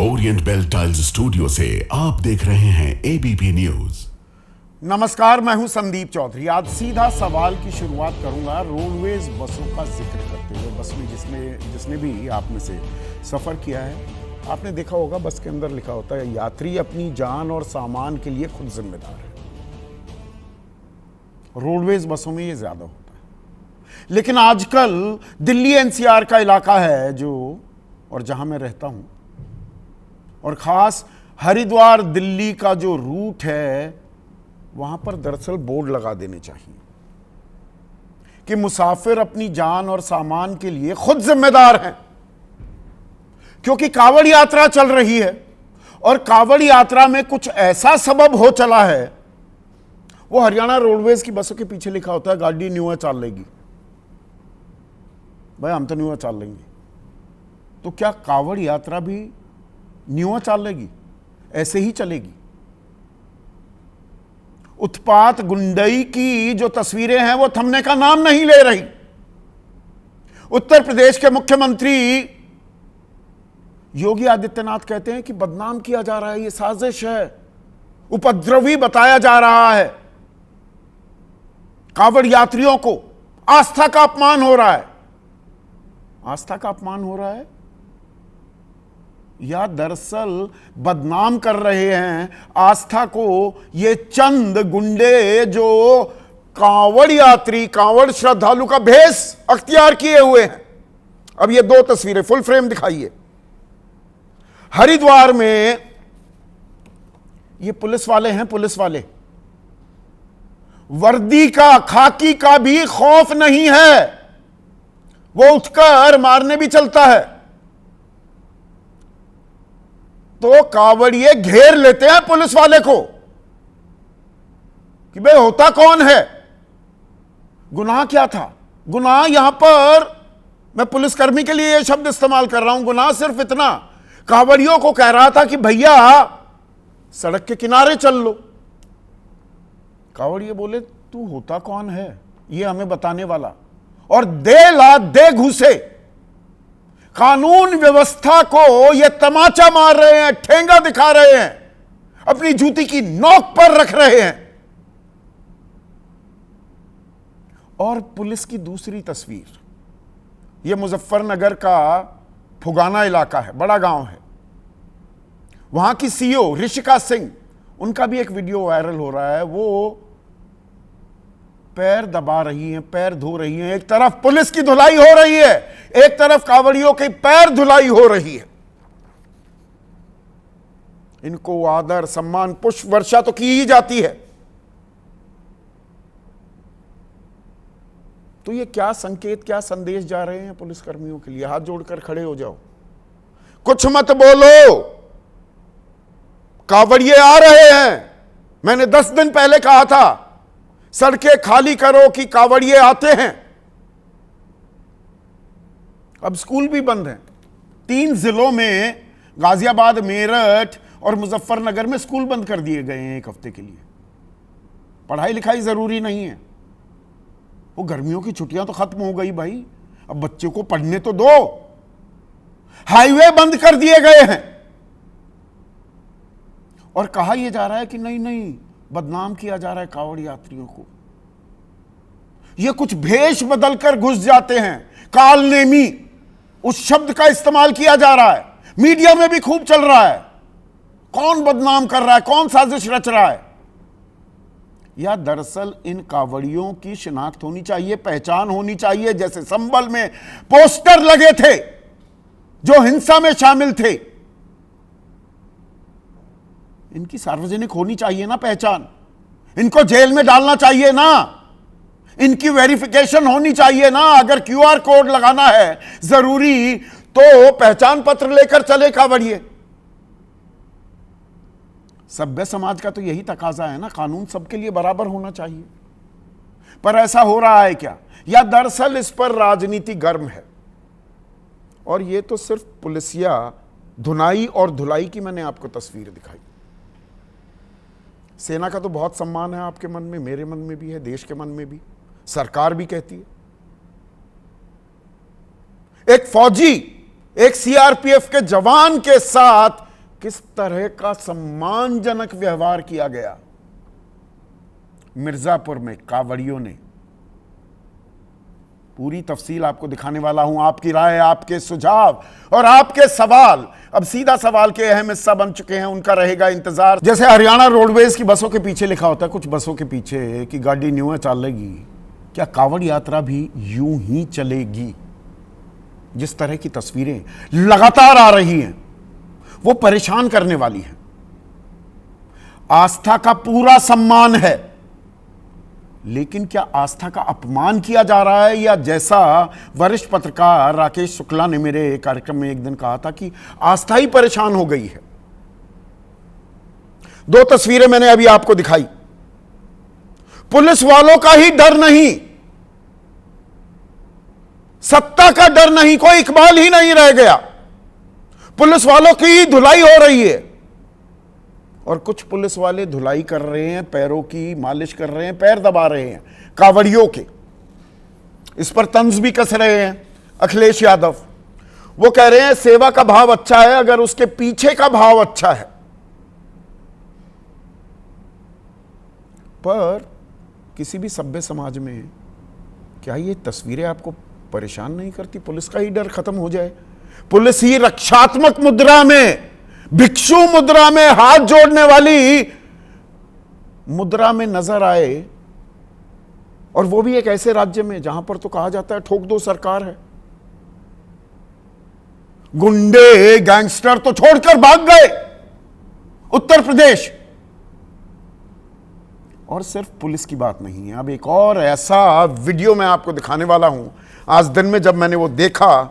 Orient bell tiles studio से आप देख रहे हैं एबीपी न्यूज। नमस्कार, मैं हूं संदीप चौधरी। आज सीधा सवाल की शुरुआत करूंगा रोडवेज बसों का जिक्र करते हुए। बस में जिसने भी आप में से सफर किया है, आपने देखा होगा बस के अंदर लिखा होता है यात्री अपनी जान और सामान के लिए खुद जिम्मेदार है। रोडवेज बसों में ये ज्यादा होता है, लेकिन आजकल दिल्ली एनसीआर का इलाका है जो, और जहां मैं रहता हूं, और खास हरिद्वार दिल्ली का जो रूट है, वहां पर दरअसल बोर्ड लगा देने चाहिए कि मुसाफिर अपनी जान और सामान के लिए खुद जिम्मेदार हैं। क्योंकि कांवड़ यात्रा चल रही है और कांवड़ यात्रा में कुछ ऐसा सबब हो चला है, वो हरियाणा रोडवेज की बसों के पीछे लिखा होता है गाड़ी न्यू चाल लेगी। भाई हम तो न्यू चाल लेंगे, तो क्या कांवड़ यात्रा भी न्यू चाल लेगी? ऐसे ही चलेगी? उत्पात गुंडई की जो तस्वीरें हैं वो थमने का नाम नहीं ले रही। उत्तर प्रदेश के मुख्यमंत्री योगी आदित्यनाथ कहते हैं कि बदनाम किया जा रहा है, ये साजिश है, उपद्रवी बताया जा रहा है, कांवड़ यात्रियों को आस्था का अपमान हो रहा है। आस्था का अपमान हो रहा है या दरअसल बदनाम कर रहे हैं आस्था को ये चंद गुंडे जो कांवड़ यात्री, कांवड़ श्रद्धालु का भेष अख्तियार किए हुए हैं। अब ये दो तस्वीरें फुल फ्रेम दिखाइए। हरिद्वार में ये पुलिस वाले हैं, पुलिस वाले, वर्दी का, खाकी का भी खौफ नहीं है, वो उठकर मारने भी चलता है। तो कांवड़िए घेर लेते हैं पुलिस वाले को कि भाई होता कौन है, गुनाह क्या था। गुनाह, यहां पर मैं पुलिसकर्मी के लिए यह शब्द इस्तेमाल कर रहा हूं, गुनाह सिर्फ इतना, कांवड़ियों को कह रहा था कि भैया सड़क के किनारे चल लो। कांवड़िए बोले तू होता कौन है ये हमें बताने वाला, और दे ला दे घुसे। कानून व्यवस्था को ये तमाचा मार रहे हैं, ठेंगा दिखा रहे हैं, अपनी जूती की नोक पर रख रहे हैं। और पुलिस की दूसरी तस्वीर, यह मुजफ्फरनगर का फुगाना इलाका है, बड़ा गांव है। वहां की सीईओ ऋषिका सिंह, उनका भी एक वीडियो वायरल हो रहा है। वो पैर दबा रही हैं, पैर धो रही हैं। एक तरफ पुलिस की धुलाई हो रही है, एक तरफ कांवड़ियों की पैर धुलाई हो रही है। इनको आदर, सम्मान, पुष्प वर्षा तो की ही जाती है। तो ये क्या संकेत, क्या संदेश जा रहे हैं पुलिसकर्मियों के लिए? हाथ जोड़कर खड़े हो जाओ, कुछ मत बोलो, कांवड़िए आ रहे हैं। मैंने 10 दिन पहले कहा था सड़कें खाली करो कि कांवड़िए आते हैं। अब स्कूल भी बंद हैं। 3 जिलों में, गाजियाबाद, मेरठ और मुजफ्फरनगर में स्कूल बंद कर दिए गए हैं 1 हफ्ते के लिए। पढ़ाई लिखाई जरूरी नहीं है। वो गर्मियों की छुट्टियां तो खत्म हो गई भाई, अब बच्चे को पढ़ने तो दो। हाईवे बंद कर दिए गए हैं और कहा यह जा रहा है कि नहीं नहीं, बदनाम किया जा रहा है कांवड़ यात्रियों को। ये कुछ भेष बदलकर घुस जाते हैं, कालनेमी, उस शब्द का इस्तेमाल किया जा रहा है, मीडिया में भी खूब चल रहा है। कौन बदनाम कर रहा है, कौन साजिश रच रहा है? या दरअसल इन कांवड़ियों की शिनाख्त होनी चाहिए, पहचान होनी चाहिए। जैसे संभल में पोस्टर लगे थे जो हिंसा में शामिल थे, इनकी सार्वजनिक होनी चाहिए ना पहचान। इनको जेल में डालना चाहिए ना, इनकी वेरिफिकेशन होनी चाहिए ना। अगर क्यूआर कोड लगाना है जरूरी, तो पहचान पत्र लेकर चले कांवड़िए। सभ्य समाज का तो यही तकाजा है ना, कानून सबके लिए बराबर होना चाहिए। पर ऐसा हो रहा है क्या, या दरअसल इस पर राजनीति गर्म है? और ये तो सिर्फ पुलिसिया धुनाई और धुलाई की मैंने आपको तस्वीर दिखाई। सेना का तो बहुत सम्मान है आपके मन में, मेरे मन में भी है, देश के मन में भी, सरकार भी कहती है। एक फौजी, एक सीआरपीएफ के जवान के साथ किस तरह का सम्मानजनक व्यवहार किया गया मिर्जापुर में कांवड़ियों ने। पूरी तफसील आपको दिखाने वाला हूं। आपकी राय, आपके सुझाव और आपके सवाल अब सीधा सवाल के अहम हिस्सा बन चुके हैं, उनका रहेगा इंतजार। जैसे हरियाणा रोडवेज की बसों के पीछे लिखा होता है, कुछ बसों के पीछे कि गाड़ी न्यू है चलेगी, क्या कांवड़ यात्रा भी यूं ही चलेगी? जिस तरह की तस्वीरें लगातार आ रही हैं वो परेशान करने वाली हैं। आस्था का पूरा सम्मान है, लेकिन क्या आस्था का अपमान किया जा रहा है? या जैसा वरिष्ठ पत्रकार राकेश शुक्ला ने मेरे कार्यक्रम में एक दिन कहा था कि आस्था ही परेशान हो गई है। दो तस्वीरें मैंने अभी आपको दिखाई। पुलिस वालों का ही डर नहीं, सत्ता का डर नहीं, कोई इकबाल ही नहीं रह गया। पुलिस वालों की ही धुलाई हो रही है और कुछ पुलिस वाले धुलाई कर रहे हैं, पैरों की मालिश कर रहे हैं, पैर दबा रहे हैं कांवड़ियों के। इस पर तंज भी कस रहे हैं अखिलेश यादव। वो कह रहे हैं सेवा का भाव अच्छा है अगर उसके पीछे का भाव अच्छा है। पर किसी भी सभ्य समाज में क्या ये तस्वीरें आपको परेशान नहीं करती? पुलिस का ही डर खत्म हो जाए, पुलिस ही रक्षात्मक मुद्रा में, भिक्षु मुद्रा में, हाथ जोड़ने वाली मुद्रा में नजर आए, और वो भी एक ऐसे राज्य में जहां पर तो कहा जाता है ठोक दो सरकार है। गुंडे गैंगस्टर तो छोड़कर भाग गए उत्तर प्रदेश। और सिर्फ पुलिस की बात नहीं है, अब एक और ऐसा वीडियो मैं आपको दिखाने वाला हूं। आज दिन में जब मैंने वो देखा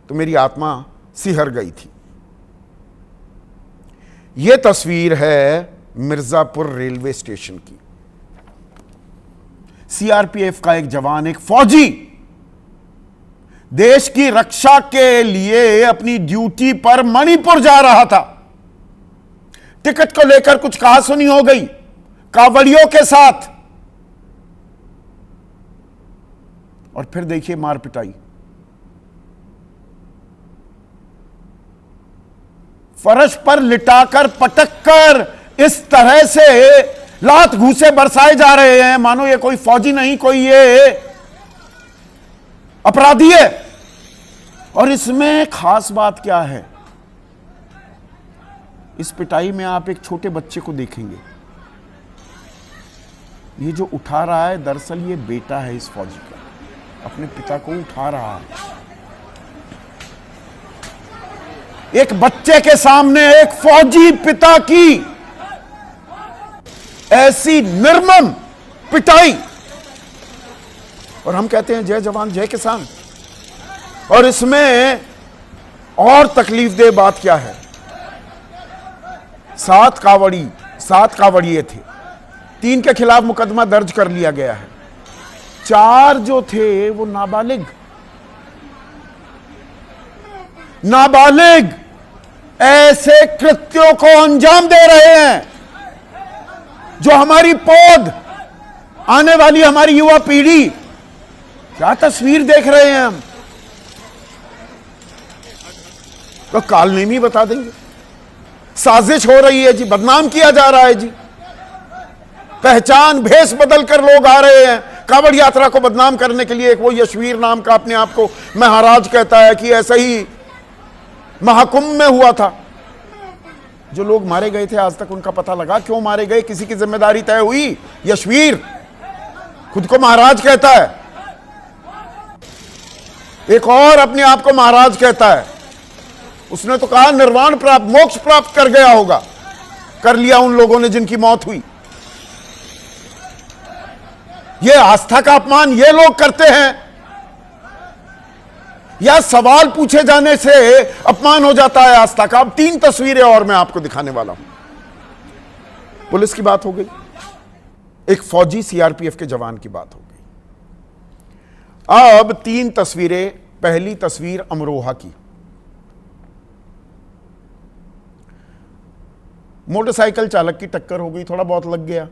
तो मेरी आत्मा सिहर गई थी। यह तस्वीर है मिर्जापुर रेलवे स्टेशन की। सीआरपीएफ का एक जवान, एक फौजी देश की रक्षा के लिए अपनी ड्यूटी पर मणिपुर जा रहा था। टिकट को लेकर कुछ कहासुनी हो गई कांवड़ियों के साथ, और फिर देखिए मार पिटाई। फर्श पर लिटाकर, पटककर इस तरह से लात घूंसे बरसाए जा रहे हैं मानो ये कोई फौजी नहीं, कोई ये अपराधी है। और इसमें खास बात क्या है, इस पिटाई में आप एक छोटे बच्चे को देखेंगे। ये जो उठा रहा है दरअसल ये बेटा है इस फौजी का, अपने पिता को उठा रहा है। एक बच्चे के सामने एक फौजी पिता की ऐसी निर्मम पिटाई, और हम कहते हैं जय जवान जय किसान। और इसमें और तकलीफदेह बात क्या है, 7 कांवड़िए थे, 3 के खिलाफ मुकदमा दर्ज कर लिया गया है। 4 जो थे वो नाबालिग ऐसे कृत्यों को अंजाम दे रहे हैं जो हमारी पौध, आने वाली हमारी युवा पीढ़ी, क्या तस्वीर देख रहे हैं हम, तो कालनेमी बता देंगे। साजिश हो रही है जी, बदनाम किया जा रहा है जी, पहचान भेष बदल कर लोग आ रहे हैं कांवड़ यात्रा को बदनाम करने के लिए। एक वो यशवीर नाम का अपने आप को महाराज कहता है कि ऐसा ही महाकुंभ में हुआ था। जो लोग मारे गए थे आज तक उनका पता लगा क्यों मारे गए, किसी की जिम्मेदारी तय हुई? यशवीर खुद को महाराज कहता है, एक और अपने आप को महाराज कहता है। उसने तो कहा निर्वाण प्राप्त, मोक्ष प्राप्त कर गया होगा, कर लिया उन लोगों ने जिनकी मौत हुई। ये आस्था का अपमान ये लोग करते हैं, या सवाल पूछे जाने से अपमान हो जाता है आस्था का। अब 3 तस्वीरें और मैं आपको दिखाने वाला हूं। पुलिस की बात हो गई, एक फौजी सीआरपीएफ के जवान की बात हो गई। अब 3 तस्वीरें। पहली तस्वीर अमरोहा की, मोटरसाइकिल चालक की टक्कर हो गई, थोड़ा बहुत लग गया।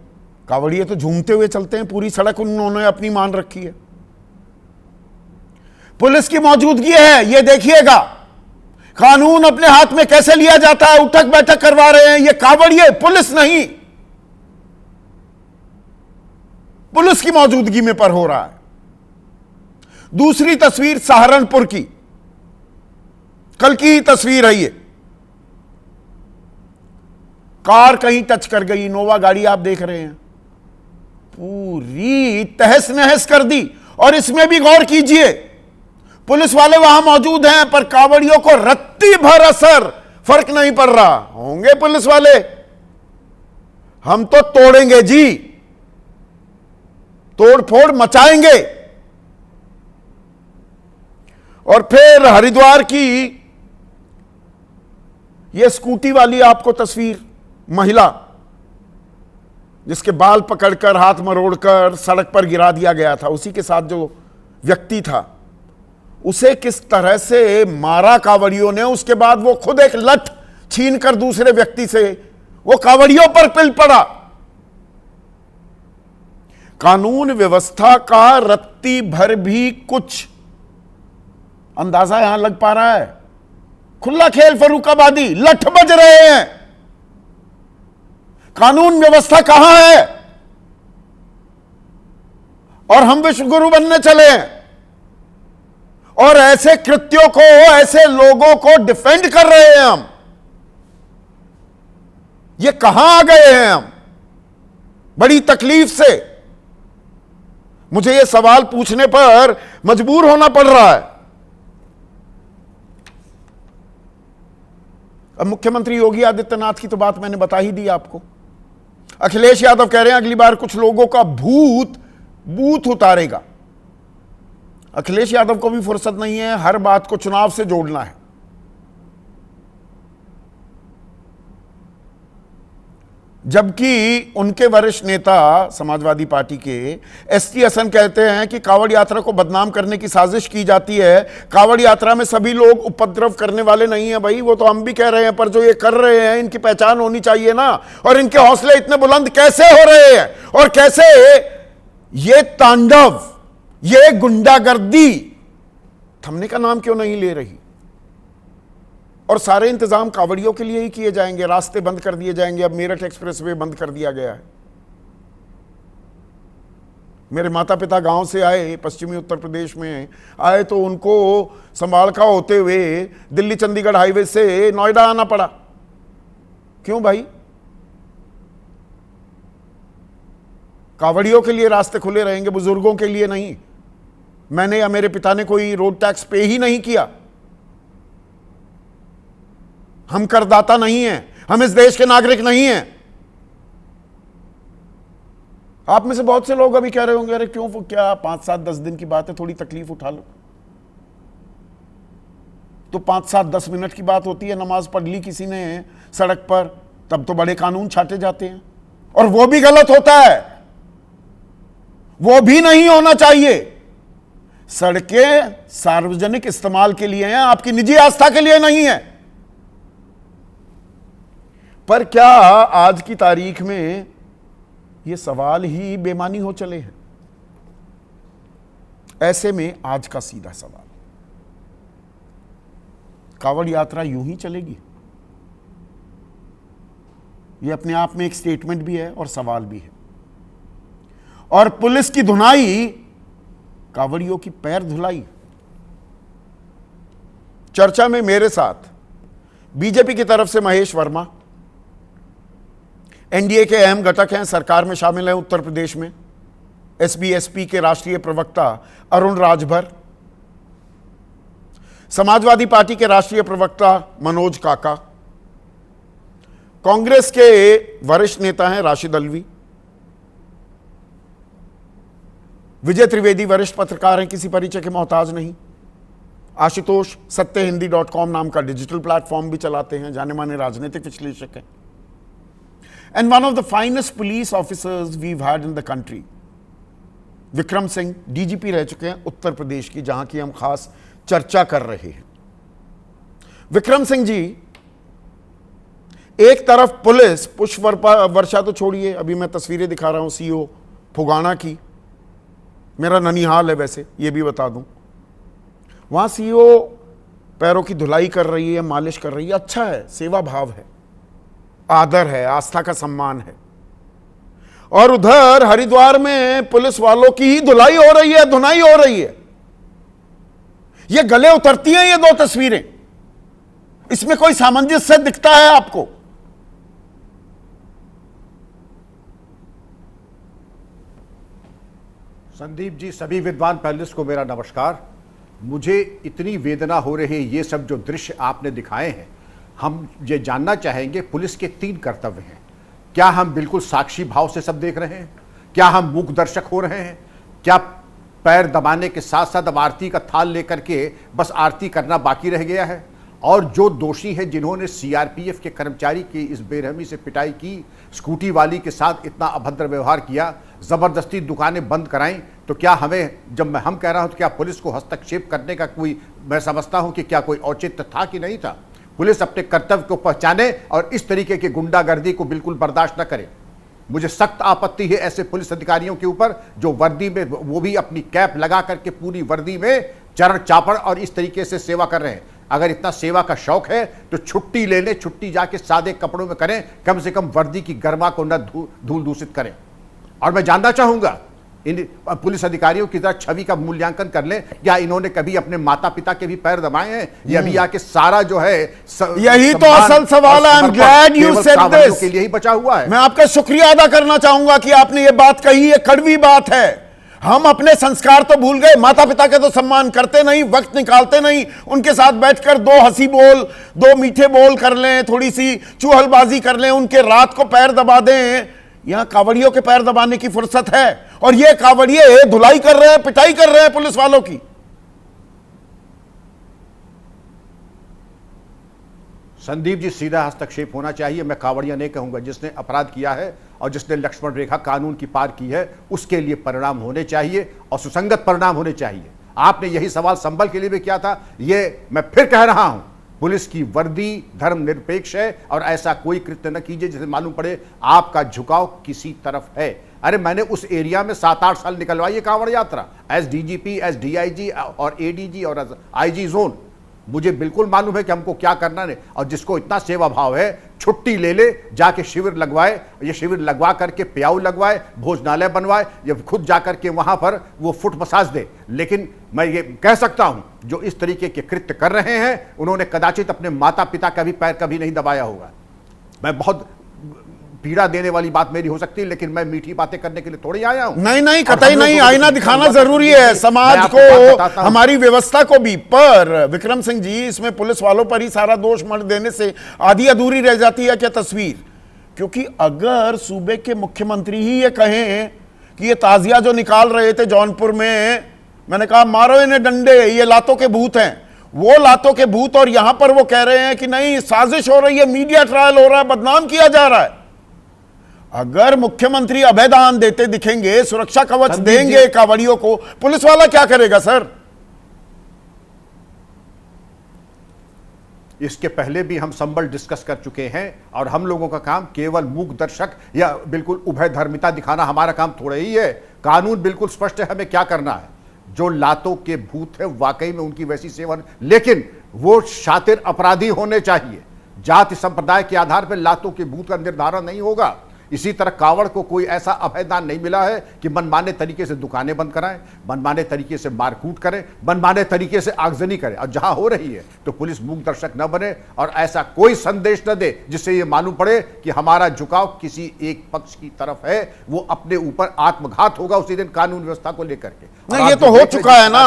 कांवड़िए तो झूमते हुए चलते हैं, पूरी सड़क उन्होंने अपनी मान रखी है। पुलिस की मौजूदगी है, यह देखिएगा। कानून अपने हाथ में कैसे लिया जाता है, उठक बैठक करवा रहे हैं ये कावड़िए, पुलिस नहीं, पुलिस की मौजूदगी में पर हो रहा है। दूसरी तस्वीर सहारनपुर की, कल की ही तस्वीर है ये। कार कहीं टच कर गई, इनोवा गाड़ी आप देख रहे हैं, पूरी तहस नहस कर दी। और इसमें भी गौर कीजिए, पुलिस वाले वहां मौजूद हैं पर कावड़ियों को रत्ती भर असर फर्क नहीं पड़ रहा। होंगे पुलिस वाले, हम तो तोड़ेंगे जी, तोड़फोड़ मचाएंगे। और फिर हरिद्वार की यह स्कूटी वाली आपको तस्वीर, महिला जिसके बाल पकड़कर हाथ मरोड़कर सड़क पर गिरा दिया गया था, उसी के साथ जो व्यक्ति था उसे किस तरह से मारा कावड़ियों ने। उसके बाद वो खुद एक लठ छीनकर दूसरे व्यक्ति से वो कावड़ियों पर पिल पड़ा। कानून व्यवस्था का रत्ती भर भी कुछ अंदाजा यहां लग पा रहा है। खुला खेल फर्रुखाबादी, लठ बज रहे हैं। कानून व्यवस्था कहां है? और हम विश्वगुरु बनने चले हैं और ऐसे कृत्यों को, ऐसे लोगों को डिफेंड कर रहे हैं हम। ये कहां आ गए हैं हम? बड़ी तकलीफ से मुझे यह सवाल पूछने पर मजबूर होना पड़ रहा है। अब मुख्यमंत्री योगी आदित्यनाथ की तो बात मैंने बता ही दी आपको। अखिलेश यादव कह रहे हैं अगली बार कुछ लोगों का भूत बूथ उतारेगा। अखिलेश यादव को भी फुर्सत नहीं है हर बात को चुनाव से जोड़ना है। जबकि उनके वरिष्ठ नेता समाजवादी पार्टी के एसटी हसन कहते हैं कि कावड़ यात्रा को बदनाम करने की साजिश की जाती है। कावड़ यात्रा में सभी लोग उपद्रव करने वाले नहीं है भाई, वो तो हम भी कह रहे हैं, पर जो ये कर रहे हैं इनकी पहचान होनी चाहिए ना। और इनके हौसले इतने बुलंद कैसे हो रहे हैं और कैसे ये तांडव, ये गुंडागर्दी थमने का नाम क्यों नहीं ले रही? और सारे इंतजाम कावड़ियों के लिए ही किए जाएंगे, रास्ते बंद कर दिए जाएंगे। अब मेरठ एक्सप्रेसवे बंद कर दिया गया है। मेरे माता पिता गांव से आए, पश्चिमी उत्तर प्रदेश में आए, तो उनको संभालका होते हुए दिल्ली चंडीगढ़ हाईवे से नोएडा आना पड़ा। क्यों भाई? कावड़ियों के लिए रास्ते खुले रहेंगे, बुजुर्गों के लिए नहीं। मैंने या मेरे पिता ने कोई रोड टैक्स पे ही नहीं किया। हम करदाता नहीं हैं, हम इस देश के नागरिक नहीं हैं। आप में से बहुत से लोग अभी कह रहे होंगे अरे क्यों, क्या 5, 7, 10 दिन की बात है, थोड़ी तकलीफ उठा लो। तो 5, 7, 10 मिनट की बात होती है, नमाज पढ़ ली किसी ने सड़क पर, तब तो बड़े कानून छाटे जाते हैं। और वो भी गलत होता है, वो भी नहीं होना चाहिए। सड़कें सार्वजनिक इस्तेमाल के लिए हैं, आपकी निजी आस्था के लिए नहीं है। पर क्या आज की तारीख में ये सवाल ही बेमानी हो चले हैं? ऐसे में आज का सीधा सवाल, कावड़ यात्रा यूं ही चलेगी? ये अपने आप में एक स्टेटमेंट भी है और सवाल भी है। और पुलिस की धुनाई, कावड़ियों की पैर धुलाई। चर्चा में मेरे साथ बीजेपी की तरफ से महेश वर्मा, एनडीए के अहम घटक हैं, सरकार में शामिल हैं उत्तर प्रदेश में, एसबीएसपी के राष्ट्रीय प्रवक्ता अरुण राजभर, समाजवादी पार्टी के राष्ट्रीय प्रवक्ता मनोज काका, कांग्रेस के वरिष्ठ नेता हैं राशिद अलवी, विजय त्रिवेदी वरिष्ठ पत्रकार हैं, किसी परिचय के मोहताज नहीं, आशुतोष सत्यहिंदी.com नाम का डिजिटल प्लेटफॉर्म भी चलाते हैं, जाने माने राजनीतिक विश्लेषक हैं, and one of the finest police officers we've had in the country, Vikram Singh, DGP रह चुके हैं उत्तर प्रदेश की, जहां की हम खास चर्चा कर रहे हैं। विक्रम सिंह जी, एक तरफ पुलिस पुष्प वर्षा तो छोड़िए, अभी मैं तस्वीरें दिखा रहा हूं सीओ फुगाना की, मेरा ननिहाल है वैसे, ये भी बता दूं, वहां सीओ पैरों की धुलाई कर रही है, मालिश कर रही है, अच्छा है, सेवा भाव है, आदर है, आस्था का सम्मान है। और उधर हरिद्वार में पुलिस वालों की ही धुलाई हो रही है, धुनाई हो रही है। ये गले उतरती हैं ये दो तस्वीरें, इसमें कोई सामंजस्य दिखता है आपको? संदीप जी, सभी विद्वान पैनलिस्ट को मेरा नमस्कार। मुझे इतनी वेदना हो रही है, ये सब जो दृश्य आपने दिखाए हैं, हम ये जानना चाहेंगे पुलिस के 3 कर्तव्य हैं। क्या हम बिल्कुल साक्षी भाव से सब देख रहे हैं? क्या हम मूक दर्शक हो रहे हैं? क्या पैर दबाने के साथ साथ अब आरती का थाल लेकर के बस आरती करना बाकी रह गया है? और जो दोषी है, जिन्होंने सीआरपीएफ के कर्मचारी की इस बेरहमी से पिटाई की, स्कूटी वाली के साथ इतना अभद्र व्यवहार किया, जबरदस्ती दुकानें बंद कराई, तो क्या हमें, जब हम कह रहा हूं तो क्या पुलिस को हस्तक्षेप करने का कोई, मैं समझता हूं कि क्या कोई औचित्य था कि नहीं था? पुलिस अपने कर्तव्य को पहचाने और इस तरीके की गुंडागर्दी को बिल्कुल बर्दाश्त न करे। मुझे सख्त आपत्ति है ऐसे पुलिस अधिकारियों के ऊपर जो वर्दी में, वो भी अपनी कैप लगा करके पूरी वर्दी में चरण चापड़ और इस तरीके से सेवा कर रहे हैं। अगर इतना सेवा का शौक है तो छुट्टी ले ले, छुट्टी जाके सादे कपड़ों में करें, कम से कम वर्दी की गर्मा को न धूल दूषित करें। और मैं जानना चाहूंगा इन पुलिस अधिकारियों की तरह छवि का मूल्यांकन कर लें, क्या इन्होंने कभी अपने माता पिता के भी पैर दबाए हैं? या अभी आके सारा जो है यही तो असल सवाल है। I am glad you said this, के लिए ही बचा हुआ है। मैं आपका शुक्रिया अदा करना चाहूंगा कि आपने ये बात कही, ये कड़वी बात है। हम अपने संस्कार तो भूल गए, माता पिता के तो सम्मान करते नहीं, वक्त निकालते नहीं, उनके साथ बैठकर 2 हंसी बोल, 2 मीठे बोल कर लें, थोड़ी सी चूहलबाजी कर लें, उनके रात को पैर दबा दें। यहां कावड़ियों के पैर दबाने की फुर्सत है और ये कावड़िए धुलाई कर रहे हैं, पिटाई कर रहे हैं पुलिस वालों की। संदीप जी, सीधा हस्तक्षेप होना चाहिए। मैं कावड़िया नहीं कहूंगा, जिसने अपराध किया है और जिसने लक्ष्मण रेखा कानून की पार की है, उसके लिए परिणाम होने चाहिए और सुसंगत परिणाम होने चाहिए। आपने यही सवाल संबल के लिए भी किया था, ये मैं फिर कह रहा हूं। पुलिस की वर्दी धर्मनिरपेक्ष है और ऐसा कोई कृत्य न कीजिए जिसे मालूम पड़े आपका झुकाव किसी तरफ है। अरे मैंने उस एरिया में 7-8 साल निकलवाई है कांवड़ यात्रा, एस डीजीपी, एस डीआईजी और एडीजी और आईजी जोन। मुझे बिल्कुल मालूम है कि हमको क्या करना है। और जिसको इतना सेवा भाव है, छुट्टी ले ले, जाके शिविर लगवाए, ये शिविर लगवा करके प्याऊ लगवाए, भोजनालय बनवाए, या खुद जाकर के वहां पर वो फुट मसाज दे। लेकिन मैं ये कह सकता हूं, जो इस तरीके के कृत्य कर रहे हैं, उन्होंने कदाचित अपने माता पिता का भी पैर कभी नहीं दबाया होगा। मैं बहुत पीड़ा देने वाली बात मेरी हो सकती है, लेकिन मैं मीठी बातें करने के लिए थोड़ी आया हूं। नहीं, कतई नहीं, आईना दिखाना जरूरी है समाज को, हमारी व्यवस्था को भी। पर विक्रम सिंह जी, इसमें पुलिस वालों पर ही सारा दोष मढ़ देने से आधी अधूरी रह जाती है क्या तस्वीर? क्योंकि अगर सूबे के मुख्यमंत्री ही ये कहें कि ये ताजिया जो निकाल रहे थे जौनपुर में, मैंने कहा मारो इन्हें डंडे, ये लातों के भूत हैं, वो लातों के भूत, और यहां पर वो कह रहे हैं कि नहीं साजिश हो रही है, मीडिया ट्रायल हो रहा है, बदनाम किया जा रहा है। अगर मुख्यमंत्री अभयदान देते दिखेंगे, सुरक्षा कवच देंगे कावड़ियों को, पुलिस वाला क्या करेगा सर? इसके पहले भी हम संबल डिस्कस कर चुके हैं और हम लोगों का काम केवल मूक दर्शक या बिल्कुल उभय धर्मिता दिखाना हमारा काम थोड़ा ही है। कानून बिल्कुल स्पष्ट है हमें क्या करना है। जो लातों के भूत है वाकई में उनकी वैसी सेवा, लेकिन वो शातिर अपराधी होने चाहिए। जाति संप्रदाय के आधार पर लातों के भूत का निर्धारण नहीं होगा। इसी तरह कावड़ को कोई ऐसा अभयदान नहीं मिला है कि मनमाने तरीके से दुकानें बंद कराएं, मनमाने तरीके से मारकूट करें, मनमाने तरीके से आगजनी करें। और जहां हो रही है तो पुलिस मूक दर्शक न बने और ऐसा कोई संदेश न दे जिससे ये मालूम पड़े कि हमारा झुकाव किसी एक पक्ष की तरफ है। वो अपने ऊपर आत्मघात होगा उसी दिन कानून व्यवस्था को लेकर के। नहीं, ये तो हो चुका है ना।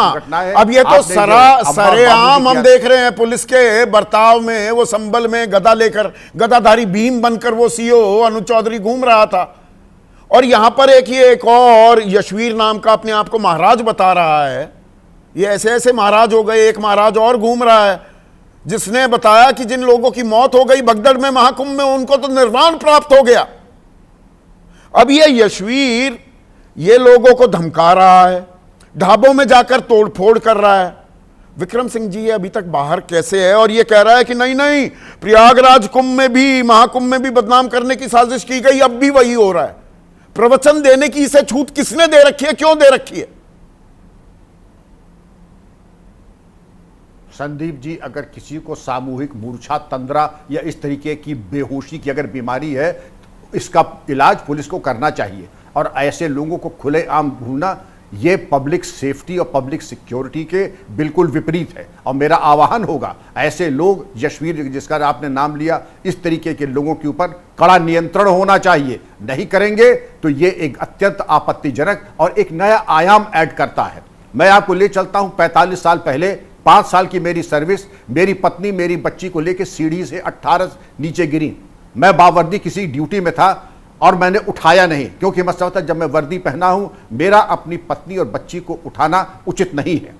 अब ये तो सरेआम हम देख रहे हैं पुलिस के बर्ताव में। वो संबल में गदा लेकर, गदाधारी भीम बनकर वो सीओ अनुज चौधरी घूम रहा था, और यहां पर एक और यशवीर नाम का अपने आप को महाराज बता रहा है। ये ऐसे ऐसे महाराज हो गए। एक महाराज और घूम रहा है जिसने बताया कि जिन लोगों की मौत हो गई भगदड़ में, महाकुंभ में, उनको तो निर्वाण प्राप्त हो गया। अब ये यशवीर ये लोगों को धमका रहा है, ढाबों में जाकर तोड़फोड़ कर रहा है। विक्रम सिंह जी ये अभी तक बाहर कैसे है? और ये कह रहा है कि नहीं, प्रयागराज कुंभ में भी, महाकुंभ में भी बदनाम करने की साजिश की गई, अब भी वही हो रहा है। प्रवचन देने की इसे छूट किसने दे रखी है, क्यों दे रखी है? संदीप जी, अगर किसी को सामूहिक मूर्छा, तंद्रा या इस तरीके की बेहोशी की अगर बीमारी है, तो इसका इलाज पुलिस को करना चाहिए। और ऐसे लोगों को खुलेआम ढूंढना, ये पब्लिक सेफ्टी और पब्लिक सिक्योरिटी के बिल्कुल विपरीत है। और मेरा आह्वान होगा, ऐसे लोग, यशवीर जिसका आपने नाम लिया, इस तरीके के लोगों के ऊपर कड़ा नियंत्रण होना चाहिए। नहीं करेंगे तो ये एक अत्यंत आपत्तिजनक और एक नया आयाम ऐड करता है। मैं आपको ले चलता हूं 45 साल पहले, 5 साल की मेरी सर्विस, मेरी पत्नी मेरी बच्ची को लेकर सीढ़ी से 18 नीचे गिरी। मैं बावर्दी किसी ड्यूटी में था और मैंने उठाया नहीं, क्योंकि मैं समझता जब मैं वर्दी पहना हूं, मेरा अपनी पत्नी और बच्ची को उठाना उचित नहीं है।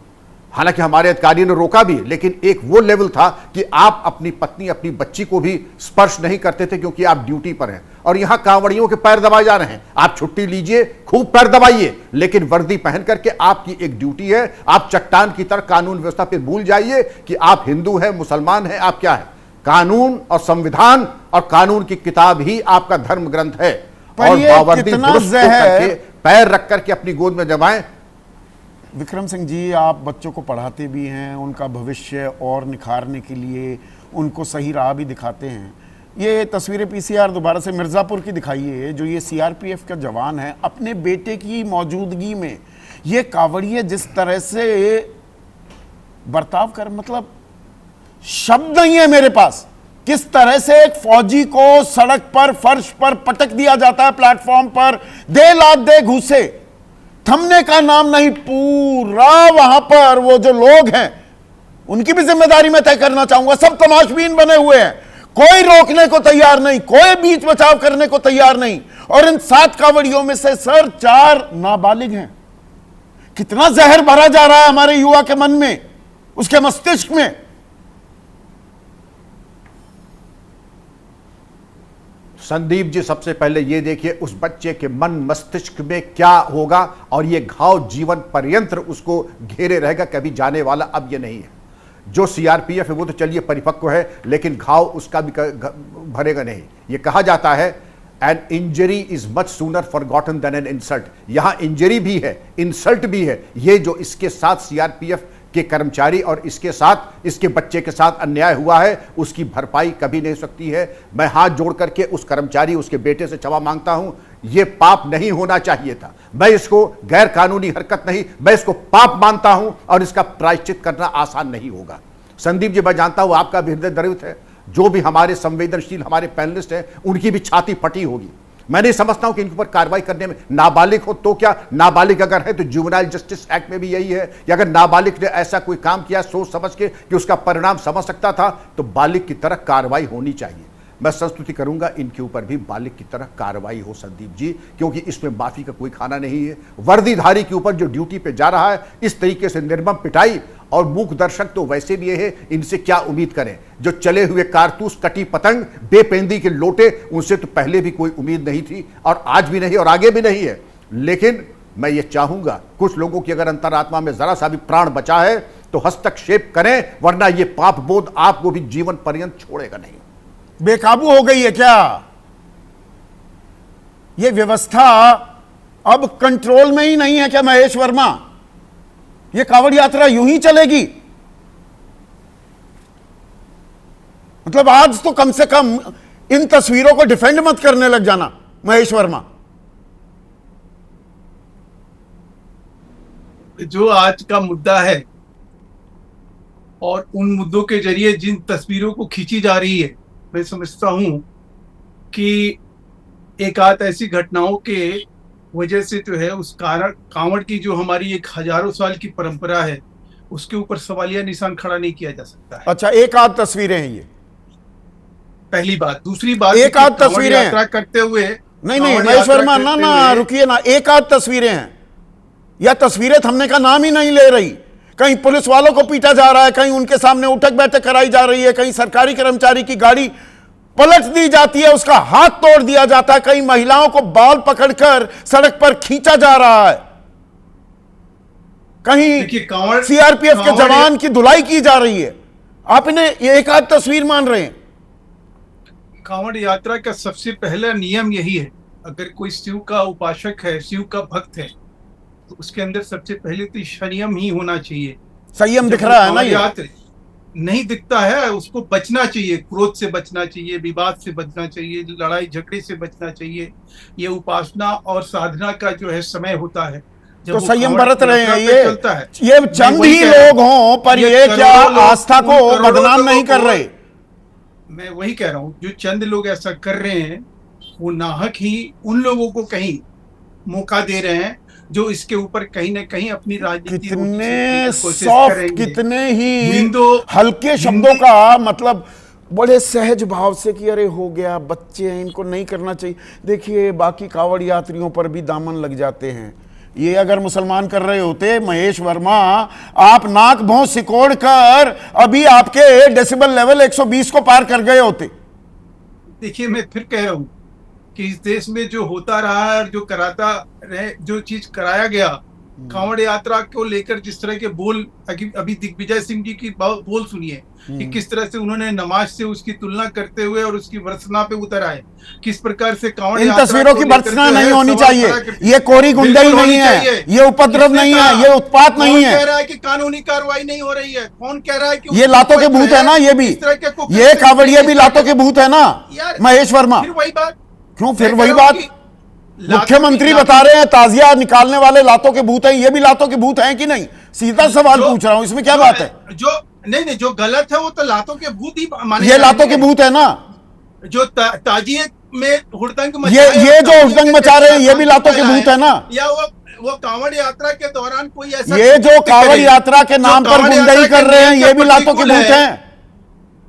हालांकि हमारे अधिकारी ने रोका भी, लेकिन एक वो लेवल था कि आप अपनी पत्नी अपनी बच्ची को भी स्पर्श नहीं करते थे, क्योंकि आप ड्यूटी पर हैं। और यहां कांवड़ियों के पैर दबाए जा रहे हैं। आप छुट्टी लीजिए, खूब पैर दबाइए, लेकिन वर्दी पहन करके आपकी एक ड्यूटी है। आप चट्टान की तरह कानून व्यवस्था पे भूल जाइए कि आप हिंदू हैं, मुसलमान हैं, आप क्या है। कानून और संविधान और कानून की किताब ही आपका धर्म ग्रंथ है। और बावर्दी दुरुस्त करके पैर रख करके अपनी गोद में जमाएं। विक्रम सिंह जी, आप बच्चों को पढ़ाते भी हैं, उनका भविष्य और निखारने के लिए उनको सही राह भी दिखाते हैं। ये तस्वीरें पीसीआर दोबारा से मिर्ज़ापुर की दिखाइए, जो ये सीआरपीएफ का जवान है, अपने बेटे की मौजूदगी में ये कांवड़िए जिस तरह से बर्ताव कर, मतलब शब्द नहीं है मेरे पास। किस तरह से एक फौजी को सड़क पर, फर्श पर पटक दिया जाता है, प्लेटफॉर्म पर, दे लात दे घूसे, थमने का नाम नहीं। पूरा वहां पर वो जो लोग हैं, उनकी भी जिम्मेदारी मैं तय करना चाहूंगा। सब तमाशबीन बने हुए हैं, कोई रोकने को तैयार नहीं, कोई बीच बचाव करने को तैयार नहीं। और इन 7 कांवड़ियों में से सर 4 नाबालिग हैं। कितना जहर भरा जा रहा है हमारे युवा के मन में, उसके मस्तिष्क में। संदीप जी, सबसे पहले ये देखिए उस बच्चे के मन मस्तिष्क में क्या होगा, और ये घाव जीवन पर्यंत उसको घेरे रहेगा, कभी जाने वाला अब ये नहीं है। जो सीआरपीएफ है वो तो चलिए परिपक्व है, लेकिन घाव उसका भी भरेगा नहीं। ये कहा जाता है, an injury is much sooner forgotten than an insult. यहां इंजरी भी है, इंसल्ट भी है। ये जो इसके साथ सीआरपीएफ के कर्मचारी और इसके साथ इसके बच्चे के साथ अन्याय हुआ है, उसकी भरपाई कभी नहीं हो सकती है। मैं हाथ जोड़ करके उस कर्मचारी, उसके बेटे से क्षमा मांगता हूं। यह पाप नहीं होना चाहिए था। मैं इसको गैर कानूनी हरकत नहीं, मैं इसको पाप मानता हूं, और इसका प्रायश्चित करना आसान नहीं होगा। संदीप जी, मैं जानता हूं आपका भी हृदय द्रवित है। जो भी हमारे संवेदनशील हमारे पैनलिस्ट हैं, उनकी भी छाती फटी होगी। मैं नहीं समझता हूं कि इनके ऊपर कार्रवाई करने में, नाबालिग हो तो क्या, नाबालिग अगर है तो जुवेनाइल जस्टिस एक्ट में भी यही है कि अगर नाबालिग ने ऐसा कोई काम किया सोच समझ के कि उसका परिणाम समझ सकता था, तो बालिग की तरह कार्रवाई होनी चाहिए। मैं संस्तुति करूंगा इनके ऊपर भी बालिग की तरह कार्रवाई हो संदीप जी, क्योंकि इसमें माफी का कोई खाना नहीं है। वर्दीधारी के ऊपर जो ड्यूटी पे जा रहा है, इस तरीके से निर्मम पिटाई, और मूक दर्शक तो वैसे भी है, इनसे क्या उम्मीद करें। जो चले हुए कारतूस, कटी पतंग, बेपेंदी के लोटे, उनसे तो पहले भी कोई उम्मीद नहीं थी, और आज भी नहीं, और आगे भी नहीं है। लेकिन मैं ये चाहूंगा, कुछ लोगों की अगर अंतरात्मा में जरा सा भी प्राण बचा है तो हस्तक्षेप करें, वरना ये पाप बोध आपको भी जीवन पर्यंत छोड़ेगा नहीं। बेकाबू हो गई है क्या ये व्यवस्था? अब कंट्रोल में ही नहीं है क्या महेश वर्मा? ये कांवड़ यात्रा यूं ही चलेगी? मतलब आज तो कम से कम इन तस्वीरों को डिफेंड मत करने लग जाना महेश वर्मा। जो आज का मुद्दा है और उन मुद्दों के जरिए जिन तस्वीरों को खींची जा रही है, मैं समझता हूं कि एक आध ऐसी घटनाओं के वजह से जो है उस कांवड़ की जो हमारी एक हजारों साल की परंपरा है, उसके ऊपर सवालिया निशान खड़ा नहीं किया जा सकता है। अच्छा, एक आध तस्वीरें हैं ये, पहली बात। दूसरी बात, एक आध तस्वीरें यात्रा करते हुए, नहीं महेश वर्मा, ना रुकिए ना, एक आध तस्वीरें हैं या तस्वीरें थमने का नाम ही नहीं ले रही। कहीं पुलिस वालों को पीटा जा रहा है, कहीं उनके सामने उठक बैठक कराई जा रही है, कहीं सरकारी कर्मचारी की गाड़ी पलट दी जाती है, उसका हाथ तोड़ दिया जाता है, कहीं महिलाओं को बाल पकड़कर सड़क पर खींचा जा रहा है, कहीं सीआरपीएफ के जवान की धुलाई की जा रही है। आप इन्हें एक आध तस्वीर मान रहे हैं? कांवड़ यात्रा का सबसे पहला नियम यही है, अगर कोई शिव का उपासक है, शिव का भक्त है, तो उसके अंदर सबसे पहले तो संयम ही होना चाहिए। संयम दिख रहा है ना ये? नहीं दिखता है उसको बचना चाहिए, क्रोध से बचना चाहिए, विवाद से बचना चाहिए, लड़ाई झगड़े से बचना चाहिए। ये उपासना और साधना का जो है समय होता है जब तो वो संयम कांवड़ बरत रहे यात्रा हैं पे चलता है। ये मैं चंद वही ही कह रहा लोग हूं, हों पर ये क्या करोड़ों लोग, आस्था को करोड़ों बदनाम लोगों नहीं कर को- रहे। मैं वही कह रहा हूँ, जो चंद लोग ऐसा कर रहे हैं वो नाहक ही उन लोगों को कहीं मौका दे रहे हैं जो इसके ऊपर कहीं ना कहीं अपनी राजनीति रोटी कितने सेकने की कोशिश सॉफ्ट, करेंगे। कितने ही हिंदू- हल्के शब्दों का मतलब बड़े सहज भाव से कि अरे हो गया, बच्चे हैं, इनको नहीं करना चाहिए। देखिए बाकी कांवड़ यात्रियों पर भी दामन लग जाते हैं। ये अगर मुसलमान कर रहे होते, महेश वर्मा, आप नाक भौं सिकोड़ कर अभी आपके डेसिबल लेवल 120 को पार कर गए होते। देखिए मैं फिर कह रहा हूँ कि इस देश में जो होता रहा है और जो कराता रहे, जो चीज कराया गया, कांवड़ यात्रा को लेकर जिस तरह के बोल, अभी दिग्विजय सिंह जी की बोल सुनिए कि किस तरह से उन्होंने नमाज से उसकी तुलना करते हुए और उसकी भर्त्सना पे उतर आए, किस प्रकार से कांवड़ इन यात्रा तस्वीरों को की लेकर भर्त्सना जो है नहीं होनी सवाल चाहिए। खड़ा करते- ये कोरी गुंडई बिल्कुल नहीं होनी है, चाहिए। ये उपद्रव किसने नहीं कहा? है, ये उत्पात नहीं कौन है। कह रहा है कि कानूनी कार्रवाई नहीं हो रही है? कौन कह रहा है कि ये लातों के भूत है ना, ये भी, इस तरह के कुछ- ये कांवड़िए भी लातों के भूत है ना यार, महेश वर्मा। फिर वही बात, क्यों फिर मैं वही कह रहा हूं बात? कि लातों मुख्यमंत्री की- बता रहे हैं ताजिया निकालने वाले लातों के भूत हैं, ये भी लातों के भूत हैं कि नहीं? सीधा सवाल जो- पूछ रहा हूं, इसमें क्या जो- बात है? जो नहीं, जो गलत है वो तो लातों के भूत ही माने ये लातों जाएंगे। के भूत है ना। जो ताजिए में हुड़दंग ये मचाया, जो ताजिए हुड़दंग के मचा रहे हैं, ये भी शांति लातों के फैलाए, भूत है ना। या वो कांवड़ यात्रा के दौरान कोई ऐसा ये जो कृत्य कांवड़ करे, यात्रा के जो नाम पर कांवड़ गुंडई यात्रा कर के रहे हैं, नियम ये के भी लातों के प्रतिकूल भूत है। हैं।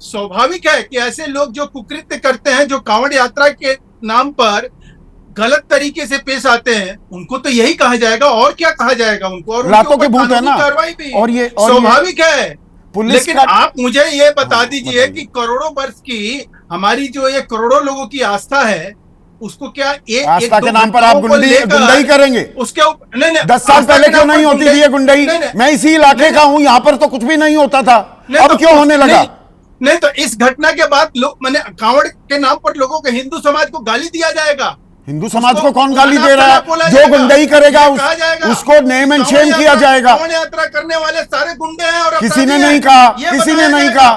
स्वाभाविक है कि ऐसे लोग जो कुकृत्य करते हैं, जो कांवड़ यात्रा के नाम पर गलत तरीके से पेश आते हैं, उनको तो यही कहा जाएगा, और क्या कहा जाएगा उनको? और लातों उनके के ऊपर भूत है कानूनी ना। कार्रवाई भी और ये स्वाभाविक है। पुलिस लेकिन का- आप मुझे ये बता हाँ, दीजिए बताइए। कि करोड़ों वर्ष की हमारी जो ये करोड़ों लोगों की आस्था है, उसको क्या आस्था के नाम पर आप गुंडई करेंगे? उसके ऊपर नहीं, 10 साल आस्था पहले के क्यों नाम नहीं पर होती थी ये गुंडई? नहीं, नहीं, मैं इसी इलाके का हूं, यहां पर तो कुछ भी नहीं होता था, नहीं, अब तो क्यों होने लगा? नहीं तो इस घटना के बाद लोग, मैंने कांवड़ के नाम पर लोगों को, हिंदू समाज को गाली दिया जाएगा। हिंदू समाज उसको को कौन गाली दे रहा बोला है? जो जाएगा, गुंडई करेगा ये कहा जाएगा, उसको नेम एंड शेम किया जाएगा। कांवड़ यात्रा करने वाले सारे गुंडे हैं और किसी ने अपराधी नहीं हैं, कहा, ये किसी ने बताया नहीं जाएगा। कहा,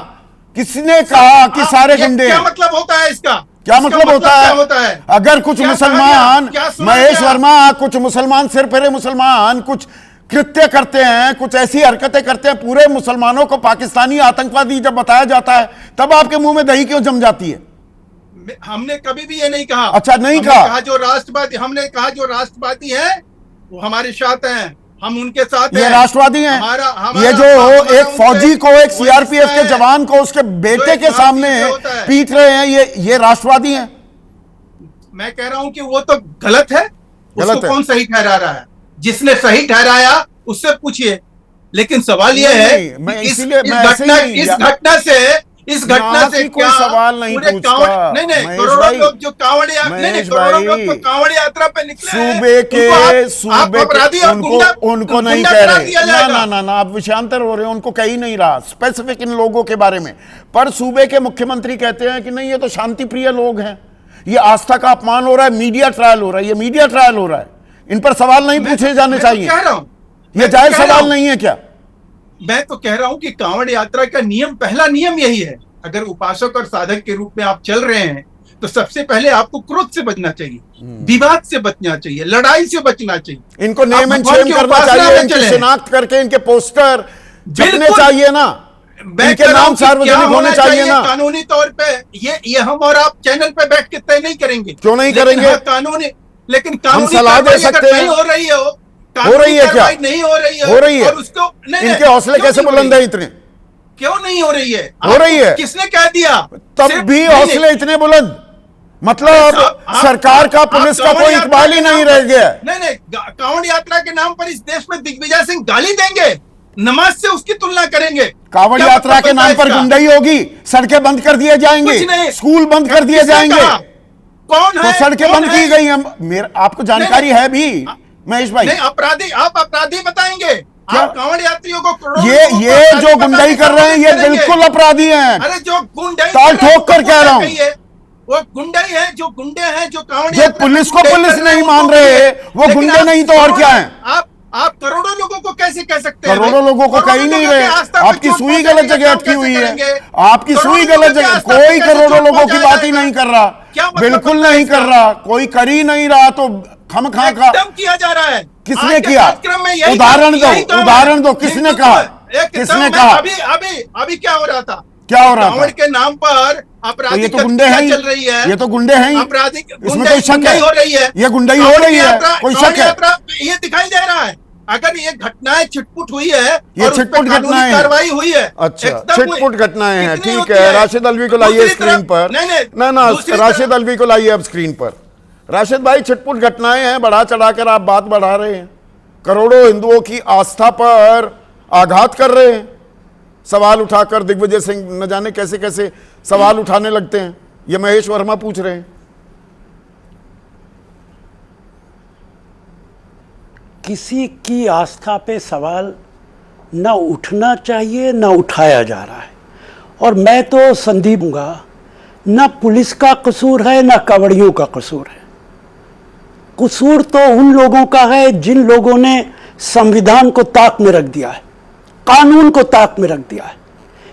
किसने कहा कि सारे गुंडे क्या हैं? मतलब होता है इसका? क्या इसका मतलब होता क्या है? होता है? अगर कुछ क्या कहा मुसलमान, गया? क्या सुना महेश गया? वर्मा, कुछ मुसलमान, सिर फेरे मुसलमान कुछ कृत्य करते हैं, कुछ ऐसी हरकतें करते हैं, पूरे मुसलमानों को पाकिस्तानी आतंकवादी जब बताया जाता है, तब आपके मुंह में दही क्यों जम जाती है? हमने कभी भी ये नहीं कहा। अच्छा, नहीं हमने कहा। कहा जो राष्ट्रवादी, हमने कहा जो राष्ट्रवादी है वो हमारे साथ हैं, हम उनके साथ ये हैं। राष्ट्रवादी हैं। हमारा- ये जो हमारा एक फौजी को, एक वो सीआरपीएफ हिस्सा के है। जवान को उसके बेटे एक के सामने भारतीय होता है। पीट रहे हैं, ये राष्ट्रवादी हैं? मैं कह रहा हूं कि वो तो गलत है, गलत उसको है। कौन सही ठहरा रहा है? जिसने सही ठहराया उससे पूछिए। लेकिन सवाल यह है नहीं, मैं कि इसीलिए मैं ऐसे ही नहीं- इस घटना से की कोई क्या सवाल नहीं पूरे पूछता। नहीं, महेश करोड़ों भाई, लोग जो कांवड़ यात्रा, महेश करोड़ों लोग भाई, तो कांवड़ यात्रा पे निकले हैं, सूबे के उनको आप अपराधी और गुंडा, उनको नहीं गुंडा कह करार रहे। दिया ना जाएगा। ना ना ना, आप विषयांतर हो रहे हैं, उनको कह ही नहीं रहा स्पेसिफिक इन लोगों के बारे में। पर सूबे के मुख्यमंत्री कहते हैं कि नहीं, ये तो शांति प्रिय लोग हैं, ये आस्था का अपमान हो रहा है, मीडिया ट्रायल हो रहा है, ये मीडिया ट्रायल हो रहा है, इन पर सवाल नहीं पूछे जाने चाहिए। कह रहा हूं, ये जायज सवाल नहीं है क्या? मैं तो कह रहा हूं कि कांवड़ यात्रा का नियम, पहला नियम यही है, अगर उपासक और साधक के रूप में आप चल रहे हैं तो सबसे पहले आपको क्रोध से बचना चाहिए, विवाद से बचना चाहिए, लड़ाई से बचना चाहिए। इनको नेम एंड भगवान शेम की करना उपासना चाहिए, में इनकी चले। शिनाख्त करके इनके पोस्टर छपने बिल्कुल। चाहिए ना, मैं इनके कह रहा नाम हूं कि क्या सार्वजनिक होने होना चाहिए ना। कानूनी तौर पे ये हम और आप चैनल पे बैठ के तय नहीं करेंगे। क्यों नहीं लेकिन करेंगे? हाँ, लेकिन कानूनी सलाह दे कार्रवाई सकते अगर हैं। नहीं हो रही है, हो रही है क्या? नहीं हो रही है, हो रही है। और उसको नहीं, इनके हौसले क्यों कैसे नहीं हो बुलंद रही? है इतने? क्यों नहीं हो रही है? हो रही है। किसने कह दिया? तब सिर्फ- भी नहीं, हौसले इतने बुलंद, मतलब आप- सरकार का, आप पुलिस का कांवड़ कोई यात्रा इकबाल ही के नहीं नाम रह पर- गया। नहीं, कांवड़ यात्रा के नाम पर इस देश में दिग्विजय सिंह गाली देंगे, नमाज से उसकी तुलना करेंगे। कांवड़ क्या यात्रा मतलब के नाम बनता पर है इसका? गुंडई होगी, सड़कें बंद कर दिए जाएंगे, कुछ नहीं। स्कूल बंद कर दिए किसने जाएंगे, कहा? कौन तो है? सड़कें कौन बंद है? की गई हैं। आपको जानकारी है भी महेश भाई? नहीं, अपराधी, आप अपराधी बताएंगे। क्या? आप कांवड़ यात्रियों को करोड़ों ये लोगों को ये अपराधी जो बताने गुंडई कर रहे हैं, ये करेंगे। बिल्कुल अपराधी हैं। अरे जो गुंडई ताल कर रहे हैं, ठोक कर उनको कह रहा हूं। कहिए। वो गुंडई है, जो गुंडे हैं, जो कांवड़ जो यात्रा पुलिस को गुंडई पुलिस कर रहे हैं, नहीं उनको मान रहे, कहिए। वो लेकिन गुंडे आप नहीं तो और सुनो क्या ना, हैं? आप करोड़ों लोगों को कैसे कह सकते हैं? करोड़ों लोगों को कह ही नहीं रहे, आपकी सुई गलत जगह अटकी हुई है, आपकी सुई गलत जगह। कोई करोड़ों लोगों की बात ही नहीं कर रहा, बिल्कुल नहीं कर रहा, कोई कर ही नहीं रहा, तो खम खा खा किया जा रहा है। किसने किया? उदाहरण दो, उदाहरण दो, किसने कहा? किसने कहा? अभी क्या हो रहा था? क्या हो रहा था? के नाम पर तो आपराधिक ये तो गुंडे हैं, चल रही है, ये तो गुंडे हैं, आपराधिक इसमें कोई शक है? हो रही है, ये गुंडाई हो रही है, कोई शक है? ये दिखाई दे रहा है। अगर ये घटनाएं छिटपुट हुई है, ये छिटपुट घटनाएं कार्रवाई हुई है, अच्छा छिटपुट घटनाएं हैं, ठीक है। राशिद अल्वी को लाइए स्क्रीन पर। ना राशिद अल्वी को लाइए अब स्क्रीन पर। राशिद भाई, छिटपुट घटनाएं हैं, बढ़ा चढ़ाकर आप बात बढ़ा रहे हैं, करोड़ों हिंदुओं की आस्था पर आघात कर रहे हैं, सवाल उठाकर दिग्विजय सिंह न जाने कैसे कैसे सवाल उठाने लगते हैं। ये महेश वर्मा पूछ रहे हैं। किसी की आस्था पे सवाल ना उठना चाहिए, ना उठाया जा रहा है। और मैं तो संदीप हूँगा, ना पुलिस का कसूर है, ना कांवड़ियों का कसूर है। कसूर तो उन लोगों का है जिन लोगों ने संविधान को ताक में रख दिया है, कानून को ताक में रख दिया है।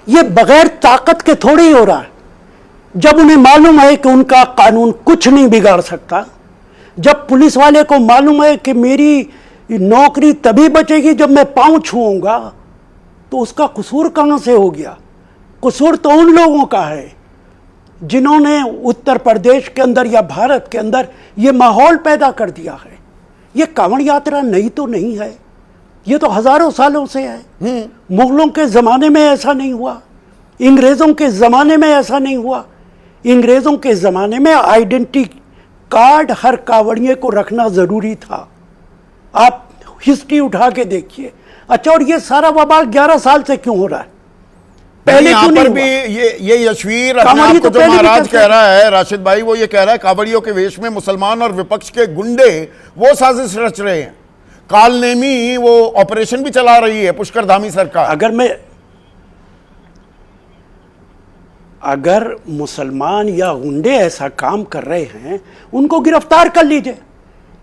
ये बगैर ताकत के थोड़ी ही हो रहा है। जब उन्हें मालूम है कि उनका कानून कुछ नहीं बिगाड़ सकता, जब पुलिस वाले को मालूम है कि मेरी नौकरी तभी बचेगी जब मैं पांव छूऊंगा, तो उसका कसूर कहां से हो गया? कसूर तो उन लोगों का है जिन्होंने उत्तर प्रदेश के अंदर या भारत के अंदर ये माहौल पैदा कर दिया है। ये कांवड़ यात्रा नई तो नहीं है, ये तो हजारों सालों से है। मुगलों के ज़माने में ऐसा नहीं हुआ, अंग्रेज़ों के ज़माने में ऐसा नहीं हुआ। अंग्रेज़ों के ज़माने में आइडेंटिटी कार्ड हर कांवड़िए को रखना ज़रूरी था। आप हिस्ट्री उठा के देखिए। अच्छा, और ये सारा बवाल 11 साल से क्यों हो रहा है? पहले यहाँ क्यों पर नहीं भी हुआ? ये यशवीर अपने आप को जो महाराज कह रहा है, राशिद भाई, वो ये कह रहा है कांवड़ियों के वेश में मुसलमान और विपक्ष के गुंडे वो साजिश रच रहे हैं। कालनेमी वो ऑपरेशन भी चला रही है पुष्कर धामी सरकार। अगर मुसलमान या गुंडे ऐसा काम कर रहे हैं, उनको गिरफ्तार कर लीजिए।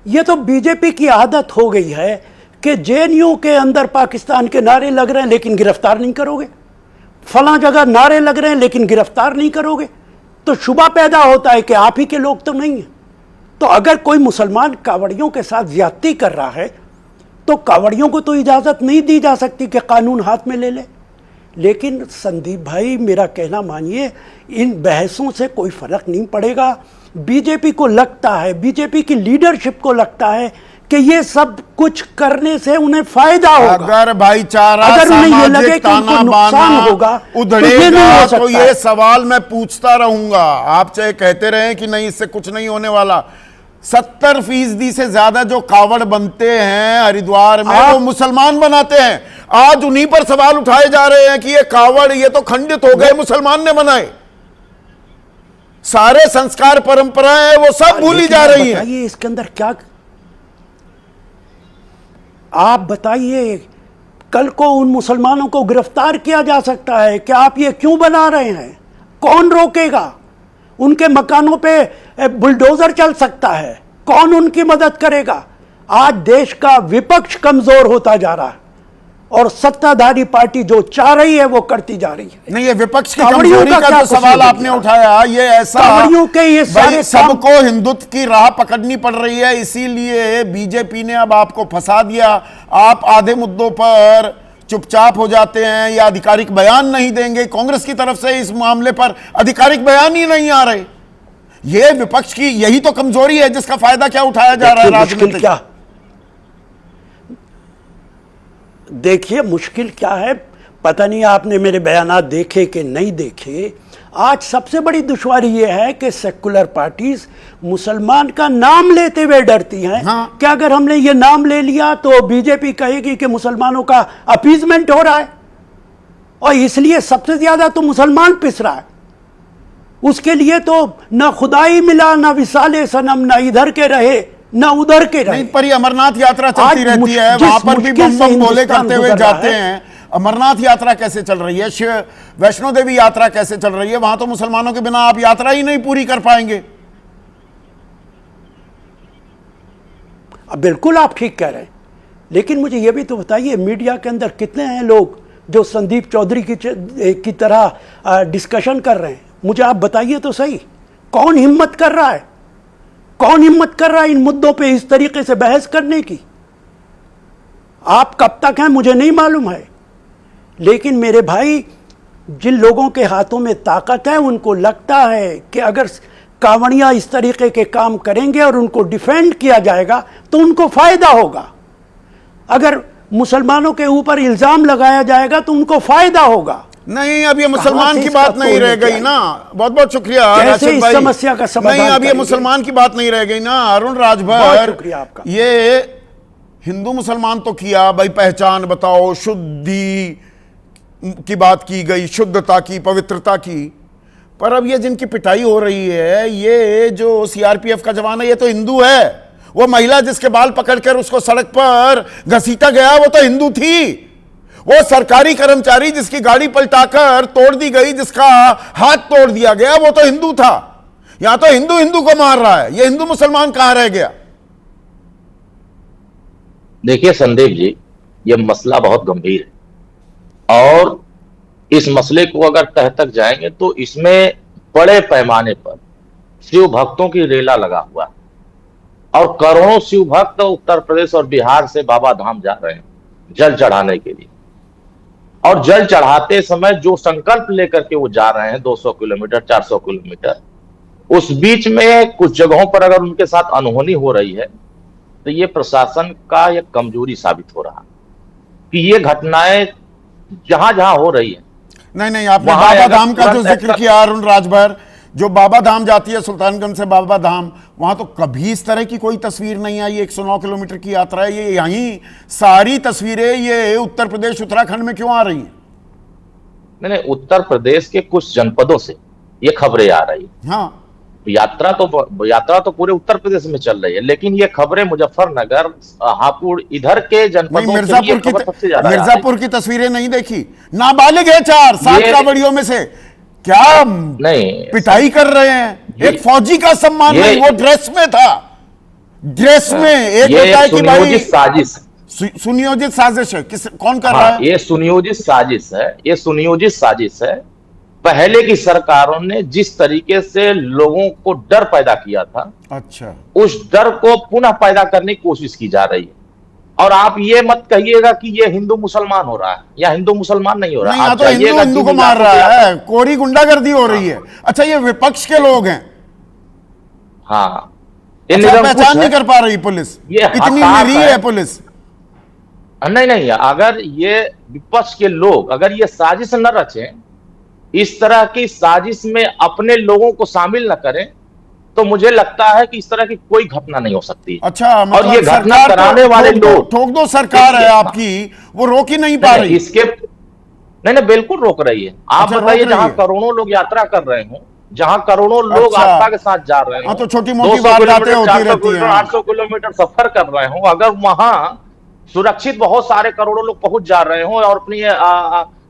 ये तो बीजेपी की आदत हो गई है कि जेएनयू के अंदर पाकिस्तान के नारे लग रहे हैं लेकिन गिरफ्तार नहीं करोगे, फलां जगह नारे लग रहे हैं लेकिन गिरफ्तार नहीं करोगे, तो शुबा पैदा होता है कि आप ही के लोग तो नहीं हैं। तो अगर कोई मुसलमान कांवड़ियों के साथ ज्यादती कर रहा है, तो कांवड़ियों को तो इजाज़त नहीं दी जा सकती कि कानून हाथ में ले ले। लेकिन संदीप भाई, मेरा कहना मानिए, इन बहसों से कोई फर्क नहीं पड़ेगा। बीजेपी को लगता है, बीजेपी की लीडरशिप को लगता है कि ये सब कुछ करने से उन्हें फायदा होगा। अगर भाईचारा, अगर उन्हें ये लगे कि उनको नुकसान होगा, उधड़ेगा, तो ये सवाल मैं पूछता रहूंगा। आप चाहे कहते रहे कि नहीं, इससे कुछ नहीं होने वाला। 70% से ज्यादा जो कावड़ बनते हैं हरिद्वार में, वो मुसलमान बनाते हैं। आज उन्हीं पर सवाल उठाए जा रहे हैं कि ये कावड़, ये तो खंडित हो गए, मुसलमान ने बनाए। सारे संस्कार परंपराएं वो सब भूली जा रही हैं। बताइए इसके अंदर क्या, आप बताइए, कल को उन मुसलमानों को गिरफ्तार किया जा सकता है कि आप ये क्यों बना रहे हैं? कौन रोकेगा? उनके मकानों पे बुलडोजर चल सकता है, कौन उनकी मदद करेगा? आज देश का विपक्ष कमजोर होता जा रहा है और सत्ताधारी पार्टी जो चाह रही है वो करती जा रही है। नहीं, ये विपक्ष की कमजोरी का जो सवाल आपने उठाया, ये ऐसा के ये सारे सबको हिंदुत्व की राह पकड़नी पड़ रही है, इसीलिए बीजेपी ने अब आपको फंसा दिया। आप आधे मुद्दों पर चुपचाप हो जाते हैं या आधिकारिक बयान नहीं देंगे। कांग्रेस की तरफ से इस मामले पर आधिकारिक बयान ही नहीं आ रहे। ये विपक्ष की यही तो कमजोरी है, जिसका फायदा क्या उठाया जा रहा है राजनीति। क्या देखिए, मुश्किल क्या है, पता नहीं आपने मेरे बयानात देखे कि नहीं देखे। आज सबसे बड़ी दुश्वारी यह है कि सेकुलर पार्टीज मुसलमान का नाम लेते हुए डरती हैं। हाँ। क्या अगर हमने ये नाम ले लिया तो बीजेपी कहेगी कि मुसलमानों का अपीजमेंट हो रहा है, और इसलिए सबसे ज्यादा तो मुसलमान पिस रहा है। उसके लिए तो ना खुदाई मिला, ना विसाले सनम, ना इधर के रहे ना उधर के रहे। नहीं, पर ये अमरनाथ यात्रा चलती रहती है, वहां पर भी बम बम बोले करते हुए जाते हैं। अमरनाथ यात्रा कैसे चल रही है, शिव वैष्णो देवी यात्रा कैसे चल रही है? वहां तो मुसलमानों के बिना आप यात्रा ही नहीं पूरी कर पाएंगे। बिल्कुल आप ठीक कह रहे हैं, लेकिन मुझे ये भी तो बताइए, मीडिया के अंदर कितने हैं लोग जो संदीप चौधरी की तरह डिस्कशन कर रहे हैं? मुझे आप बताइए तो सही, कौन हिम्मत कर रहा है? कौन हिम्मत कर रहा है इन मुद्दों पे इस तरीके से बहस करने की? आप कब तक हैं मुझे नहीं मालूम है, लेकिन मेरे भाई, जिन लोगों के हाथों में ताकत है उनको लगता है कि अगर कांवड़ियां इस तरीके के काम करेंगे और उनको डिफेंड किया जाएगा तो उनको फायदा होगा। अगर मुसलमानों के ऊपर इल्जाम लगाया जाएगा तो उनको फायदा होगा। नहीं, अब ये मुसलमान की बात नहीं रह गई ना। बहुत बहुत शुक्रिया कैसे इस भाई। समस्या का समाधान नहीं, अब ये करेंगे? मुसलमान की बात नहीं रह गई ना अरुण राजभर। बहुत शुक्रिया आपका। ये हिंदू मुसलमान तो किया भाई, पहचान बताओ, शुद्धि की बात की गई, शुद्धता की, पवित्रता की। पर अब ये जिनकी पिटाई हो रही है, ये जो सीआरपीएफ का जवान है, ये तो हिंदू है। वो महिला जिसके बाल पकड़कर उसको सड़क पर घसीटा गया, वो तो हिंदू थी। वो सरकारी कर्मचारी जिसकी गाड़ी पलटाकर तोड़ दी गई, जिसका हाथ तोड़ दिया गया, वो तो हिंदू था। यहां तो हिंदू हिंदू को मार रहा है। ये हिंदू मुसलमान कहां रह गया? देखिए संदीप जी, ये मसला बहुत गंभीर है और इस मसले को अगर तह तक जाएंगे तो इसमें बड़े पैमाने पर शिव भक्तों की रेला लगा हुआ है और करोड़ों शिव भक्त उत्तर प्रदेश और बिहार से बाबा धाम जा रहे हैं जल चढ़ाने के लिए। और जल चढ़ाते समय जो संकल्प लेकर के वो जा रहे हैं 200 किलोमीटर 400 किलोमीटर, उस बीच में कुछ जगहों पर अगर उनके साथ अनहोनी हो रही है तो ये प्रशासन का एक कमजोरी साबित हो रहा है कि ये घटनाएं जहां जहां हो रही है। नहीं, आपने बाबा धाम का जो जिक्र किया अरुण राजभर, जो बाबा धाम जाती है सुल्तानगंज से बाबा धाम, वहां तो कभी इस तरह की कोई तस्वीर नहीं आई। 109 किलोमीटर की यात्रा है। ये यहीं सारी तस्वीरें ये उत्तर प्रदेश उत्तराखंड में क्यों आ रही हैं? नहीं, उत्तर प्रदेश के कुछ जनपदों से ये खबरें आ रही है। हाँ, यात्रा तो पूरे उत्तर प्रदेश में चल रही है, लेकिन ये खबरें मुजफ्फरनगर, हापुड़, इधर के जनपदों मिर्जापुर की तस्वीरें नहीं देखी? नाबालिग है 4-7 कांवड़ियों में से, क्या नहीं पिटाई कर रहे हैं। एक फौजी का सम्मान नहीं, वो ड्रेस में था, ड्रेस में। एक होता है कि भाई साजिश, सुनियोजित साजिश है। कौन कर रहा है? ये सुनियोजित साजिश है, ये सुनियोजित साजिश है। पहले की सरकारों ने जिस तरीके से लोगों को डर पैदा किया था, अच्छा, उस डर को पुनः पैदा करने की कोशिश की जा रही है। और आप ये मत कहिएगा कि ये हिंदू मुसलमान हो रहा है या हिंदू मुसलमान नहीं हो रहा है। नहीं, तो हिंदू हिंदू को मार रहा है, कोरी गुंडागर्दी हो रही है। अच्छा, ये विपक्ष के लोग हैं। हाँ, अच्छा, पहचान नहीं कर पा रही पुलिस, इतनी निरीह है पुलिस। नहीं, अगर ये विपक्ष के लोग अगर ये साजिश न रचे, इस तरह की साजिश में अपने लोगों को शामिल न करें, तो मुझे लगता है कि इस तरह की कोई घटना नहीं हो सकती। अच्छा, और ये घटना कराने वाले लोग, ठोक दो सरकार है आपकी, वो रोक ही नहीं पा रही। इसके नहीं, बिल्कुल रोक रही है। आप बताइए, जहां करोड़ों लोग यात्रा कर रहे हो, जहां करोड़ों लोग आस्था के साथ जा रहे हो, तो छोटी मोटी वारदातें होती रहती हैं, 800 किलोमीटर सफर कर रहे हो, अगर वहां सुरक्षित बहुत सारे करोड़ों लोग पहुंच जा रहे हो और अपनी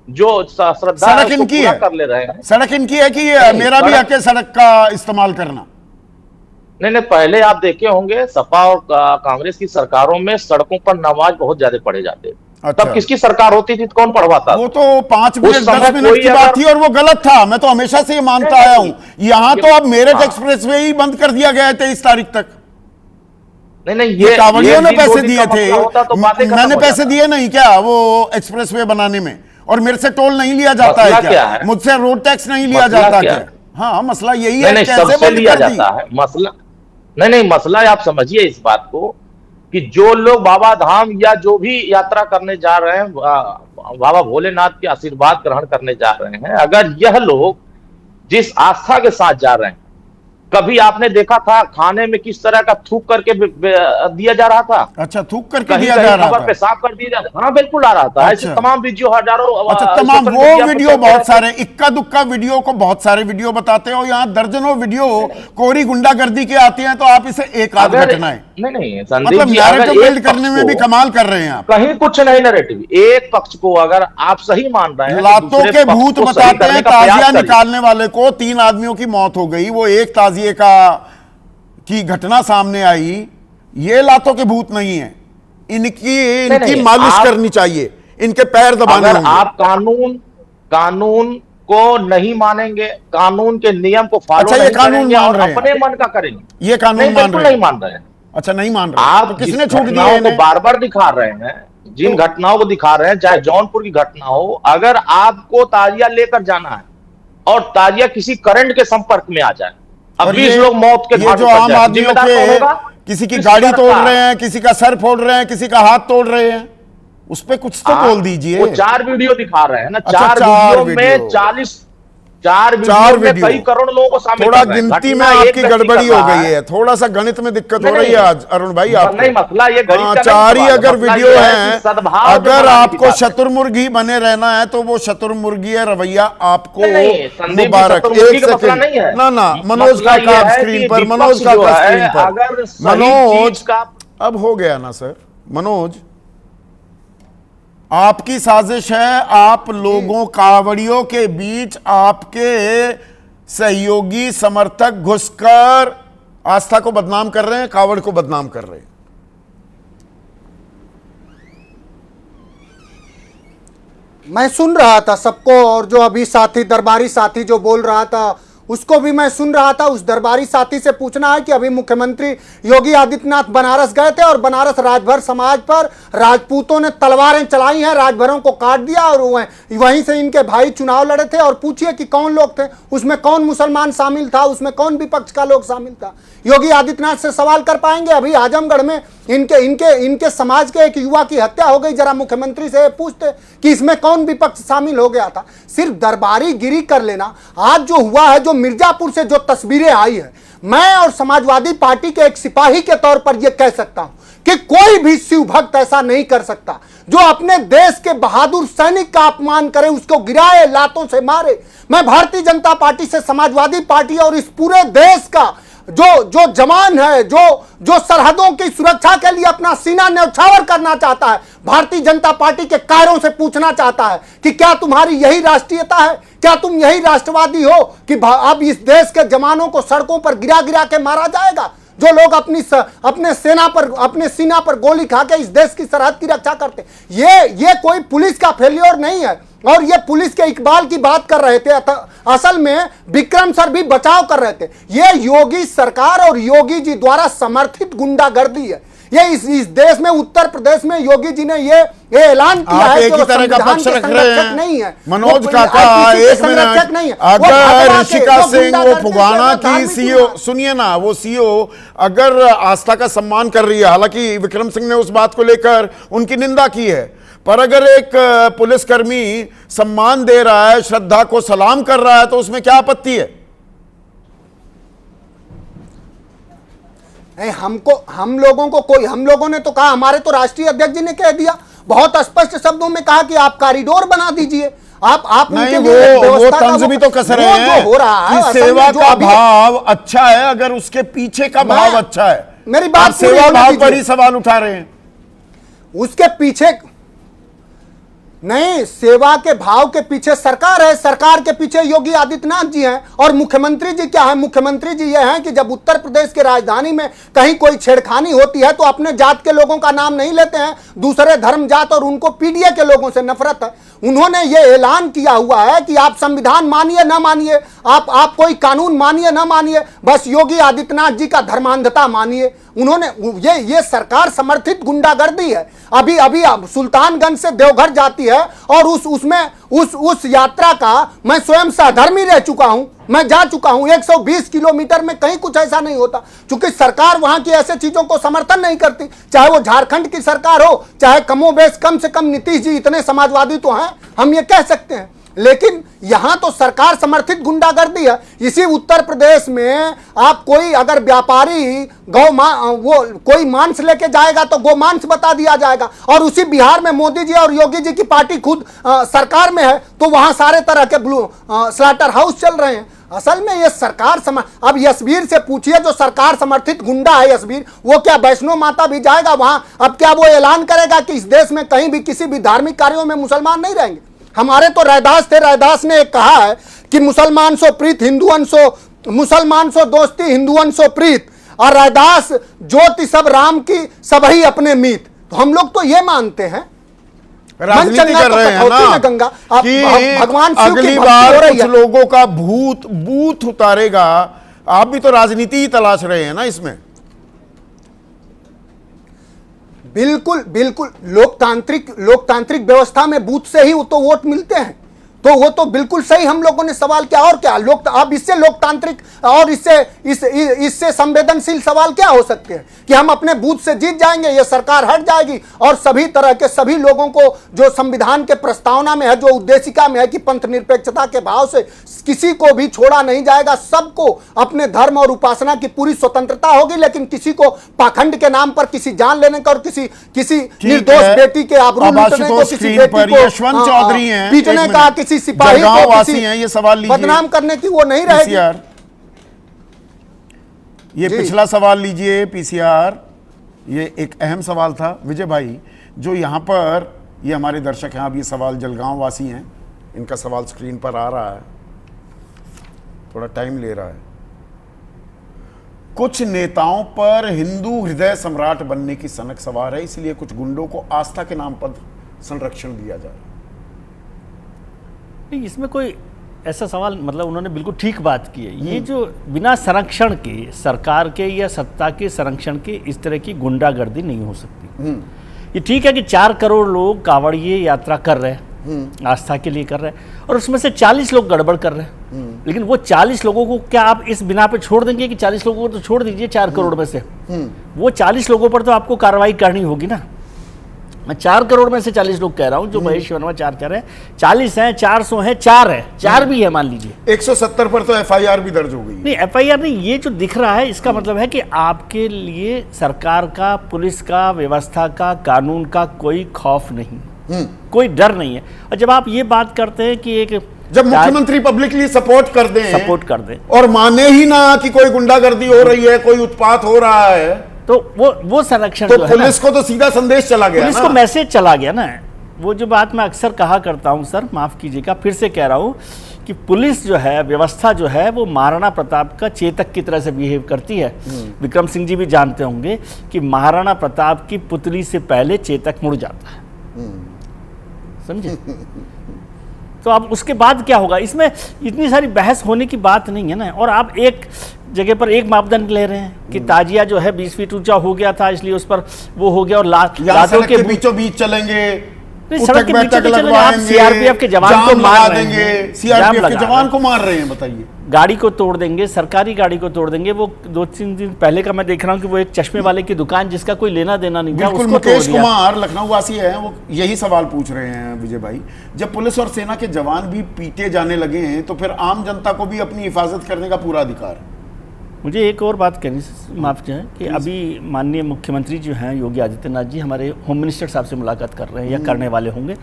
जो श्रद्धा सड़क इनकी है, कर ले रहे हैं, सड़क इनकी है कि मेरा भी हक है सड़क का इस्तेमाल करना। नहीं, पहले आप देखे होंगे सपा और कांग्रेस की सरकारों में सड़कों पर नमाज बहुत ज्यादा पढ़े जाते। अच्छा। तब किसकी सरकार होती थी तो कौन पढ़वाता? वो तो 5 मिनट 10 मिनट की बात थी और वो गलत था। मैं तो हमेशा से ये मानता आया हूं। यहां तो अब मेरठ एक्सप्रेसवे ही बंद कर दिया गया है 23 तारीख तक। नहीं, ये कांवड़ियों ने पैसे दिए थे, मैंने पैसे दिए नहीं क्या वो एक्सप्रेसवे बनाने में? और मेरे से टोल नहीं लिया जाता है क्या? मुझसे रोड टैक्स नहीं लिया जाता क्या? हाँ, मसला यही है, कैसे बंद लिया कर दी? जाता है मसला। नहीं, मसला आप समझिए इस बात को कि जो लोग बाबा धाम या जो भी यात्रा करने जा रहे हैं, बाबा भोलेनाथ के आशीर्वाद ग्रहण करने जा रहे हैं, अगर यह लोग जिस आस्था के साथ जा रहे हैं, कभी आपने देखा था खाने में किस तरह का थूक करके दिया जा रहा था? अच्छा, थूक करके दिया जा रहा था, पेशाब कर दिया जा रहा था। हाँ, बिल्कुल आ रहा था। ऐसे तमाम वीडियो हजारों, अच्छा, तमाम वो वीडियो बहुत सारे, इक्का दुक्का वीडियो को बहुत सारे वीडियो बताते हो। यहाँ दर्जनों वीडियो कोरी गुंडागर्दी के आती हैं, तो आप इसे एक आध घटनाएं, नहीं, मतलब नैरेटिव बिल्ड करने में भी कमाल कर रहे हैं आप। कहीं कुछ नहीं नैरेटिव। एक पक्ष को अगर आप सही मान रहे हैं, लातों के भूत बताते हैं। ताजिया निकालने वाले को 3 आदमियों की मौत हो गई, वो एक ताजिए की घटना सामने आई। ये लातों के भूत नहीं है, इनकी नहीं, मालिश आप- करनी चाहिए, इनके पैर दबाने अगर होंगे। आप कानून को नहीं मानेंगे, कानून के नियम को फॉलो अच्छा, ये नहीं कानून करेंगे मान और रहे हैं? अपने मन का करेंगे, ये कानून नहीं, मान बिल्कुल रहे नहीं हैं? मान रहे हैं। अच्छा, नहीं मान रहे। आप तो जिस किसने छूट दी है घटनाओं को इन्हें? बार बार दिखा रहे हैं, जिन घटनाओं को दिखा रहे हैं, चाहे जौनपुर की घटना हो, अगर आपको ताजिया लेकर जाना है और ताजिया किसी करंट के संपर्क में आ जाए, अब और 20 लोग मौत के ये घाट जो उतर आम जाए, आदमियों जिम्मेदार कौन होगा? के किसी की किस गाड़ी तोड़ सरकार? रहे हैं, किसी का सर फोड़ रहे हैं, किसी का हाथ तोड़ रहे हैं, उस पे कुछ तो बोल दीजिए। वो 4 वीडियो दिखा रहे हैं ना, अच्छा, 4 4 वीडियो में वीडियो। 4 वीडियो में वीडियो। कई करोड़ लोगों को शामिल थोड़ा कर रहे हैं। गिनती में घटना एक आपकी व्यक्ति गड़बड़ी कर हो रहा गई है, थोड़ा सा गणित में दिक्कत हो नहीं, रही है नहीं। आज अरुण भाई आपको। नहीं, मसला ये गणित का नहीं 4 ही सवाल है। अगर मसला वीडियो ये है है, कि सद्भाव अगर बनाने की आपको बात है। शतुर्मुर्गी बने रहना है तो वो शतुर्मुर्गी रवैया आपको नहीं, संदीप जी, मुबारक। शतुर्मुर्गी एक का मसला नहीं है। सेकंड, ना मनोज मसला का ये है स्क्रीन कि पर, विपक्ष मनोज जो का है, स्क्रीन पर, अगर सही मनोज चीज का- अब हो गया ना सर। मनोज, आपकी साजिश है, आप लोगों कावड़ियों के बीच आपके सहयोगी समर्थक घुसकर आस्था को बदनाम कर रहे हैं, कावड़ को बदनाम कर रहे हैं। मैं सुन रहा था सबको, और जो अभी साथी दरबारी साथी जो बोल रहा था उसको भी मैं सुन रहा था। उस दरबारी साथी से पूछना है कि अभी मुख्यमंत्री योगी आदित्यनाथ बनारस गए थे और बनारस राजभर समाज पर राजपूतों ने तलवारें चलाई हैं, राजभरों को काट दिया और वहीं से इनके भाई चुनाव लड़े थे। और पूछिए कि कौन लोग थे उसमें, कौन मुसलमान शामिल था उसमें, कौन विपक्ष का लोग शामिल था। योगी आदित्यनाथ से सवाल कर पाएंगे? अभी आजमगढ़ में इनके समाज के एक युवा की हत्या हो गई, जरा मुख्यमंत्री से पूछते कि इसमें कौन विपक्ष शामिल हो गया था। सिर्फ दरबारी गिरी कर लेना। आज जो हुआ है, जो मिर्जापुर से जो तस्वीरें आई है, मैं और समाजवादी पार्टी के एक सिपाही के तौर पर यह कह सकता हूं कि कोई भी शिव भक्त ऐसा नहीं कर सकता जो अपने देश के बहादुर सैनिक का अपमान करे, उसको गिराए, लातों से मारे। मैं भारतीय जनता पार्टी से, समाजवादी पार्टी और इस पूरे देश का जो जवान है, जो सरहदों की सुरक्षा के लिए अपना सीना न्यौछावर करना चाहता है, भारतीय जनता पार्टी के कायरों से पूछना चाहता है कि क्या तुम्हारी यही राष्ट्रीयता है? क्या तुम यही राष्ट्रवादी हो कि अब इस देश के जवानों को सड़कों पर गिरा गिरा के मारा जाएगा? जो लोग अपने सीना पर गोली खा के इस देश की सरहद की रक्षा करते, ये कोई पुलिस का फेल्योर नहीं है। और ये पुलिस के इकबाल की बात कर रहे थे, असल में विक्रम सर भी बचाव कर रहे थे। ये योगी सरकार और योगी जी द्वारा समर्थित गुंडागर्दी है। ये इस देश में, उत्तर प्रदेश में योगी जी ने ये ऐलान किया है कि वो संविधान के संरक्षक नहीं है। मनोज काका, एक मिनट, नहीं है। अगर ऋषिका सिंह वो फुगाना की सीओ, सुनिए ना, वो सीओ अगर आस्था का सम्मान कर रही है, हालांकि विक्रम सिंह ने उस बात को लेकर उनकी निंदा की है, पर अगर एक पुलिसकर्मी सम्मान दे रहा है, श्रद्धा को सलाम कर रहा है, तो उसमें क्या आपत्ति है? नहीं, हम लोगों ने तो कहा, हमारे तो राष्ट्रीय अध्यक्ष जी ने कह दिया, बहुत स्पष्ट शब्दों में कहा कि आप कॉरिडोर बना दीजिए। आप नहीं, वो तंज भी तो कस रहे हैं हो रहा है कि सेवा का भाव अच्छा है, अगर उसके पीछे का भाव अच्छा है। मेरी बात, सेवा भाव पर ही सवाल उठा रहे हैं। उसके पीछे नहीं, सेवा के भाव के पीछे सरकार है, सरकार के पीछे योगी आदित्यनाथ जी हैं। और मुख्यमंत्री जी क्या है? मुख्यमंत्री जी ये हैं कि जब उत्तर प्रदेश की राजधानी में कहीं कोई छेड़खानी होती है तो अपने जात के लोगों का नाम नहीं लेते हैं, दूसरे धर्म जात और उनको पीडीए के लोगों से नफरत है। उन्होंने ये ऐलान किया हुआ है कि आप संविधान मानिए ना मानिए, आप कोई कानून मानिए ना मानिए, बस योगी आदित्यनाथ जी का धर्मांधता मानिए। उन्होंने ये सरकार समर्थित गुंडागर्दी है। अभी सुल्तानगंज से देवघर जाती है और उस यात्रा का मैं स्वयं सहधर्मी रह चुका हूं, मैं जा चुका हूं। 120 किलोमीटर में कहीं कुछ ऐसा नहीं होता, क्योंकि सरकार वहां की ऐसे चीजों को समर्थन नहीं करती, चाहे वो झारखंड की सरकार हो, चाहे कमोबेश कम से कम नीतीश जी इतने समाजवादी तो हैं, हम ये कह सकते हैं। लेकिन यहां तो सरकार समर्थित गुंडागर्दी है। इसी उत्तर प्रदेश में आप कोई अगर व्यापारी कोई मांस लेके जाएगा तो गौ मांस बता दिया जाएगा। और उसी बिहार में मोदी जी और योगी जी की पार्टी खुद सरकार में है, तो वहां सारे तरह के स्लॉटर हाउस चल रहे हैं। असल में ये सरकार अब यशवीर से पूछिए, जो सरकार समर्थित गुंडा है यशवीर, वो क्या वैष्णो माता भी जाएगा वहां? अब क्या वो ऐलान करेगा कि इस देश में कहीं भी किसी भी धार्मिक कार्यों में मुसलमान नहीं रहेंगे? हमारे तो रैदास थे, रैदास ने एक कहा है कि मुसलमान सो प्रीत हिंदुअन सो, मुसलमान सो दोस्ती हिंदुअन सो प्रीत, और रैदास ज्योति सब राम की सब ही अपने मीत। तो हम लोग तो ये मानते हैं राजनीति चंगा कर तो रहे हैं कटौती ना में गंगा। आप कि भगवान शिव की अगली भक्ति बार हो रही कुछ है। लोगों का बूथ उतारेगा। आप भी तो राजनीति ही तलाश रहे हैं ना इसमें। बिल्कुल बिल्कुल, लोकतांत्रिक व्यवस्था में बूथ से ही तो वोट मिलते हैं, तो वो तो बिल्कुल सही हम लोगों ने सवाल किया। और क्या अब इससे लोकतांत्रिक और इससे संवेदनशील सवाल क्या हो सकते हैं कि हम अपने बूथ से जीत जाएंगे, ये सरकार हट जाएगी और सभी तरह के सभी लोगों को जो संविधान के प्रस्तावना में है, जो उद्देशिका में है कि पंथ निरपेक्षता के भाव से किसी को भी छोड़ा नहीं जाएगा, सबको अपने धर्म और उपासना की पूरी स्वतंत्रता होगी, लेकिन किसी को पाखंड के नाम पर किसी जान लेने का और किसी निर्दोष बेटी के आबरू लूटने को, किसी बेटी को यशवंत चौधरी हैं, पीटने का, किसी सिपाही को वासी हैं, ये सवाल लीजिए। बदनाम करने की वो नहीं रहेगी। ये पिछला सवाल लीजिए पीसीआर। ये एक अहम सवाल था विजय भाई, जो यहाँ पर ये हमारे दर्शक हैं, अब ये सवाल जलगांव वासी हैं, इनका सवाल स्क्रीन पर आ रहा है, थोड़ा टाइम ले रहा है। कुछ नेताओं पर हिंदू हृदय सम्राट बनने की सनक सवार है, इसलिए कुछ गुंडों को आस्था के नाम पर संरक्षण दिया जा रहा है। नहीं, इसमें कोई ऐसा सवाल, मतलब उन्होंने बिल्कुल ठीक बात की है। ये जो बिना संरक्षण के, सरकार के या सत्ता के संरक्षण के इस तरह की गुंडागर्दी नहीं हो सकती। ये ठीक है कि 4 करोड़ लोग कांवड़िए यात्रा कर रहे हैं, आस्था के लिए कर रहे हैं, और उसमें से 40 लोग गड़बड़ कर रहे हैं। लेकिन वो 40 लोगों को क्या आप इस बिना पे छोड़ देंगे कि 40 लोगों को तो छोड़ दीजिए 4 करोड़ में से, वो 40 लोगों पर तो आपको कार्रवाई करनी होगी ना। मैं 4 करोड़ में से 40 लोग कह रहा हूं, जो महेश वर्मा 4 कह रहे हैं, 40 हैं, 400 हैं, 4 है, 4 भी है मान लीजिए। 170 पर तो एफआईआर भी दर्ज हो गई। नहीं, एफआईआर नहीं, ये जो दिख रहा है इसका मतलब है कि आपके लिए सरकार का, पुलिस का, व्यवस्था का, कानून का कोई खौफ नहीं, कोई डर नहीं है। और जब आप ये बात करते हैं कि एक जब मुख्यमंत्री पब्लिकली सपोर्ट कर दें और माने ही ना कि कोई गुंडागर्दी हो रही है, कोई उत्पात हो रहा है, तो वो संरक्षण तो जो है पुलिस को तो सीधा संदेश चला गया, पुलिस को मैसेज चला गया ना। वो जो बात मैं अक्सर कहा करता हूं सर, माफ कीजिएगा, फिर से कह रहा हूं कि पुलिस जो है, व्यवस्था जो है, वो महाराणा प्रताप का चेतक की तरह से बिहेव करती है। विक्रम सिंह जी भी जानते होंगे कि महाराणा प्रताप की पुतली से पहले चेतक मुड़ जाता है, समझे? तो अब उसके बाद क्या होगा? इसमें इतनी सारी बहस होने की बात नहीं है ना। और आप एक जगह पर एक मापदंड ले रहे हैं कि ताजिया जो है 20 फीट ऊंचा हो गया था, इसलिए उस पर वो हो गया, और लातों के बीचों बीच चलेंगे, सड़क के बीचों बीच चलेंगे, आप सीआरपीएफ के जवान को मार देंगे, सीआरपीएफ के जवान को मार रहे हैं, बताइए। गाड़ी को तोड़ देंगे, सरकारी गाड़ी को तोड़ देंगे। वो 2-3 दिन पहले का मैं देख रहा हूँ कि वो एक चश्मे वाले की दुकान, जिसका कोई लेना देना नहीं था, उसको मुकेश कुमार लखनऊ वासी है, वो यही सवाल पूछ रहे हैं विजय भाई। जब पुलिस और सेना के जवान भी पीटे जाने लगे हैं, तो फिर आम जनता को भी अपनी हिफाजत करने का पूरा अधिकार है। मुझे एक और बात कहनी, माफ चाहें, कि अभी माननीय मुख्यमंत्री जो हैं योगी आदित्यनाथ जी हमारे होम मिनिस्टर साहब से मुलाकात कर रहे हैं या करने वाले होंगे।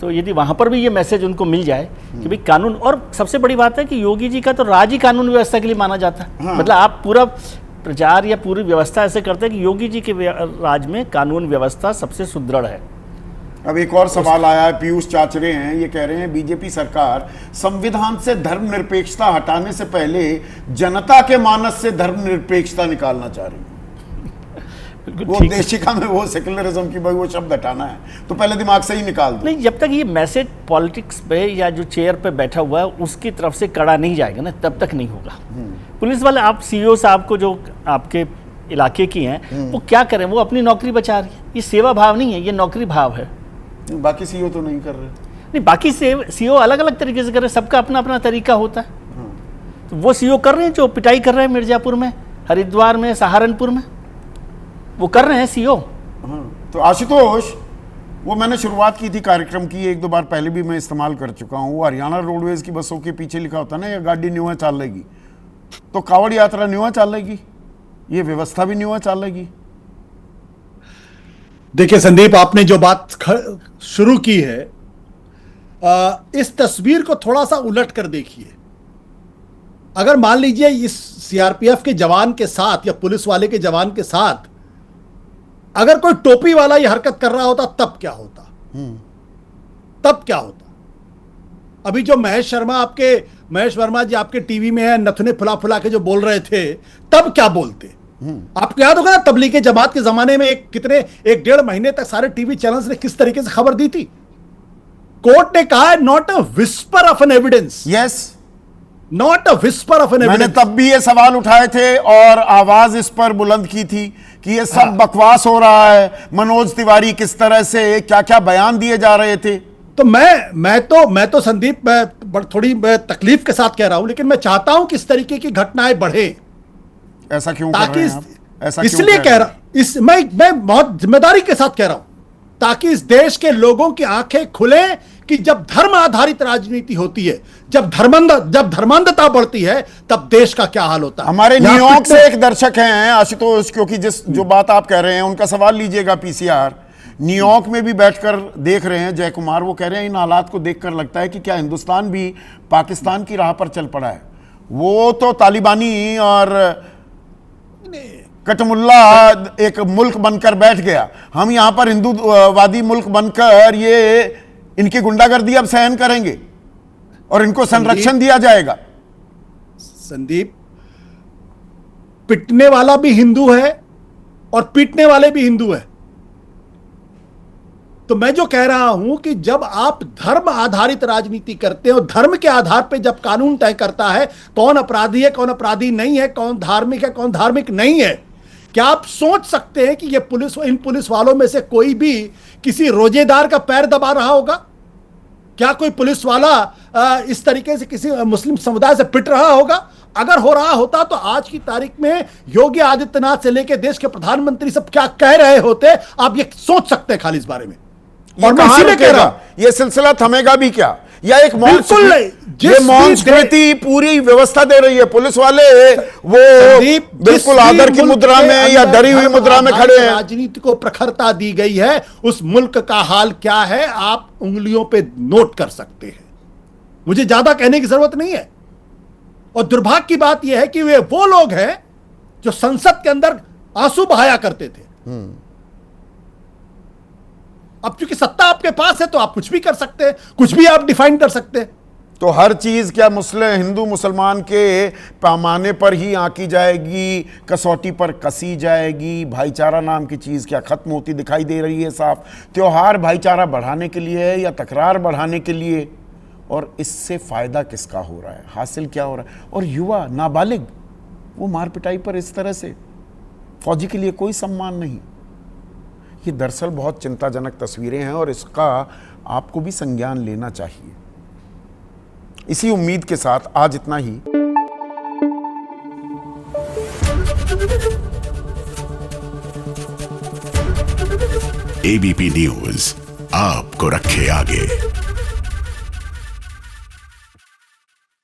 तो यदि वहाँ पर भी ये मैसेज उनको मिल जाए कि भाई कानून, और सबसे बड़ी बात है कि योगी जी का तो राज ही कानून व्यवस्था के लिए माना जाता है। मतलब आप पूरा प्रचार या पूरी व्यवस्था ऐसे करते हैं कि योगी जी के राज में कानून व्यवस्था सबसे सुदृढ़ है। अब एक और सवाल आया है, पीयूष चाचरे हैं, ये कह रहे हैं बीजेपी सरकार संविधान से धर्मनिरपेक्षता हटाने से पहले जनता के मानस से धर्मनिरपेक्षता निकालना चाह रही है। वो देशिका में वो सेकुलरिज्म की वो शब्द हटाना है, तो पहले दिमाग से ही निकाल दो। नहीं, जब तक ये मैसेज पॉलिटिक्स पे या जो चेयर पे बैठा हुआ है उसकी तरफ से कड़ा नहीं जाएगा ना, तब तक नहीं होगा। पुलिस वाले, आप सीईओ साहब को जो आपके इलाके की हैं, वो क्या करें? वो अपनी नौकरी बचा रही है। ये सेवा भाव नहीं है, ये नौकरी भाव है। बाकी सीईओ तो नहीं कर रहे। नहीं, बाकी सीईओ अलग अलग तरीके से कर रहे हैं, सबका अपना अपना तरीका होता है। तो वो सीईओ कर रहे हैं जो पिटाई कर रहे हैं मिर्जापुर में, हरिद्वार में, सहारनपुर में, वो कर रहे हैं सीईओ। तो आशुतोष, वो मैंने शुरुआत की थी कार्यक्रम की, 1-2 बार पहले भी मैं इस्तेमाल कर चुका हूँ। वो हरियाणा रोडवेज की बसों के पीछे लिखा होता है ना, ये गाड़ी न्यूआ चालेगी, तो कावड़ यात्रा न्यूआ चालेगी, ये व्यवस्था भी न्यूआ चालेगी। देखिए संदीप, आपने जो बात शुरू की है, इस तस्वीर को थोड़ा सा उलट कर देखिए। अगर मान लीजिए इस सीआरपीएफ के जवान के साथ या पुलिस वाले के जवान के साथ अगर कोई टोपी वाला ये हरकत कर रहा होता, तब क्या होता? तब क्या होता? अभी जो महेश वर्मा जी आपके टीवी में है, नथुने फुला फुला के जो बोल रहे थे, तब क्या बोलते? आपको याद होगा ना, तबलीगी जमात के जमाने में एक 1.5 महीने तक सारे टीवी चैनल्स ने किस तरीके से खबर दी थी। कोर्ट ने कहा है not a whisper of an evidence, yes, not a whisper of an मैंने एविडेंस। तब भी ये सवाल उठाए थे और आवाज इस पर बुलंद की थी कि ये सब बकवास हो रहा है। मनोज तिवारी किस तरह से क्या क्या बयान दिए जा रहे थे। तो मैं तो संदीप, मैं थोड़ी तकलीफ के साथ कह रहा हूं, लेकिन मैं चाहता हूं कि इस तरीके की घटनाएं बढ़े। ऐसा क्यों कर ताकि रहे हैं आप? ऐसा क्यों इसलिए कर कह रहे रहा, मैं बहुत जिम्मेदारी के साथ कह रहा हूं, ताकि इस देश के लोगों की आंखें खुले कि जब धर्म आधारित राजनीति होती है, जब धर्मांधता बढ़ती है, तब देश का क्या हाल होता है। हमारे न्यूयॉर्क से एक दर्शक हैं आशुतोष, क्योंकि जो बात आप कह रहे हैं उनका सवाल लीजिएगा। पीसीआर न्यूयॉर्क में भी बैठकर देख रहे हैं, जय कुमार, वो कह रहे हैं इन हालात को देखकर लगता है कि क्या हिंदुस्तान भी पाकिस्तान की राह पर चल पड़ा है। वो तो तालिबानी और कटमुल्ला एक मुल्क बनकर बैठ गया, हम यहां पर हिंदूवादी मुल्क बनकर ये इनकी गुंडागर्दी अब सहन करेंगे और इनको संरक्षण दिया जाएगा। संदीप, पिटने वाला भी हिंदू है और पीटने वाले भी हिंदू है। तो मैं जो कह रहा हूं कि जब आप धर्म आधारित राजनीति करते हो, धर्म के आधार पे जब कानून तय करता है कौन अपराधी है कौन अपराधी नहीं है, कौन धार्मिक है कौन धार्मिक नहीं है, क्या आप सोच सकते हैं कि ये इन पुलिस वालों में से कोई भी किसी रोजेदार का पैर दबा रहा होगा? क्या कोई पुलिस वाला इस तरीके से किसी मुस्लिम समुदाय से पिट रहा होगा? अगर हो रहा होता तो आज की तारीख में योगी आदित्यनाथ से लेकर देश के प्रधानमंत्री सब क्या कह रहे होते, आप ये सोच सकते हैं खाली इस बारे में। और मैं इसीलिए कह रहा हूं, ये सिलसिला थमेगा भी क्या? या एक संस्कृति पूरी व्यवस्था दे रही है, पुलिस वाले वो बिल्कुल आदर की मुद्रा में या डरी हुई मुद्रा में खड़े हैं। राजनीति को प्रखरता दी गई है, उस मुल्क का हाल क्या है आप उंगलियों पे नोट कर सकते हैं, मुझे ज्यादा कहने की जरूरत नहीं है। और दुर्भाग्य की बात यह है कि वे वो लोग हैं जो संसद के अंदर आंसू बहाया करते थे। अब चूंकि सत्ता आपके पास है तो आप कुछ भी कर सकते हैं, कुछ भी आप डिफाइन कर सकते हैं। तो हर चीज क्या हिंदू मुसलमान के पैमाने पर ही आंकी जाएगी, कसौटी पर कसी जाएगी? भाईचारा नाम की चीज क्या खत्म होती दिखाई दे रही है साफ? त्योहार भाईचारा बढ़ाने के लिए है या तकरार बढ़ाने के लिए? और इससे फायदा किसका हो रहा है, हासिल क्या हो रहा है? और युवा नाबालिग वो मार पिटाई पर इस तरह से, फौजी के लिए कोई सम्मान नहीं। ये दरअसल बहुत चिंताजनक तस्वीरें हैं और इसका आपको भी संज्ञान लेना चाहिए। इसी उम्मीद के साथ आज इतना ही। एबीपी न्यूज आपको रखे आगे।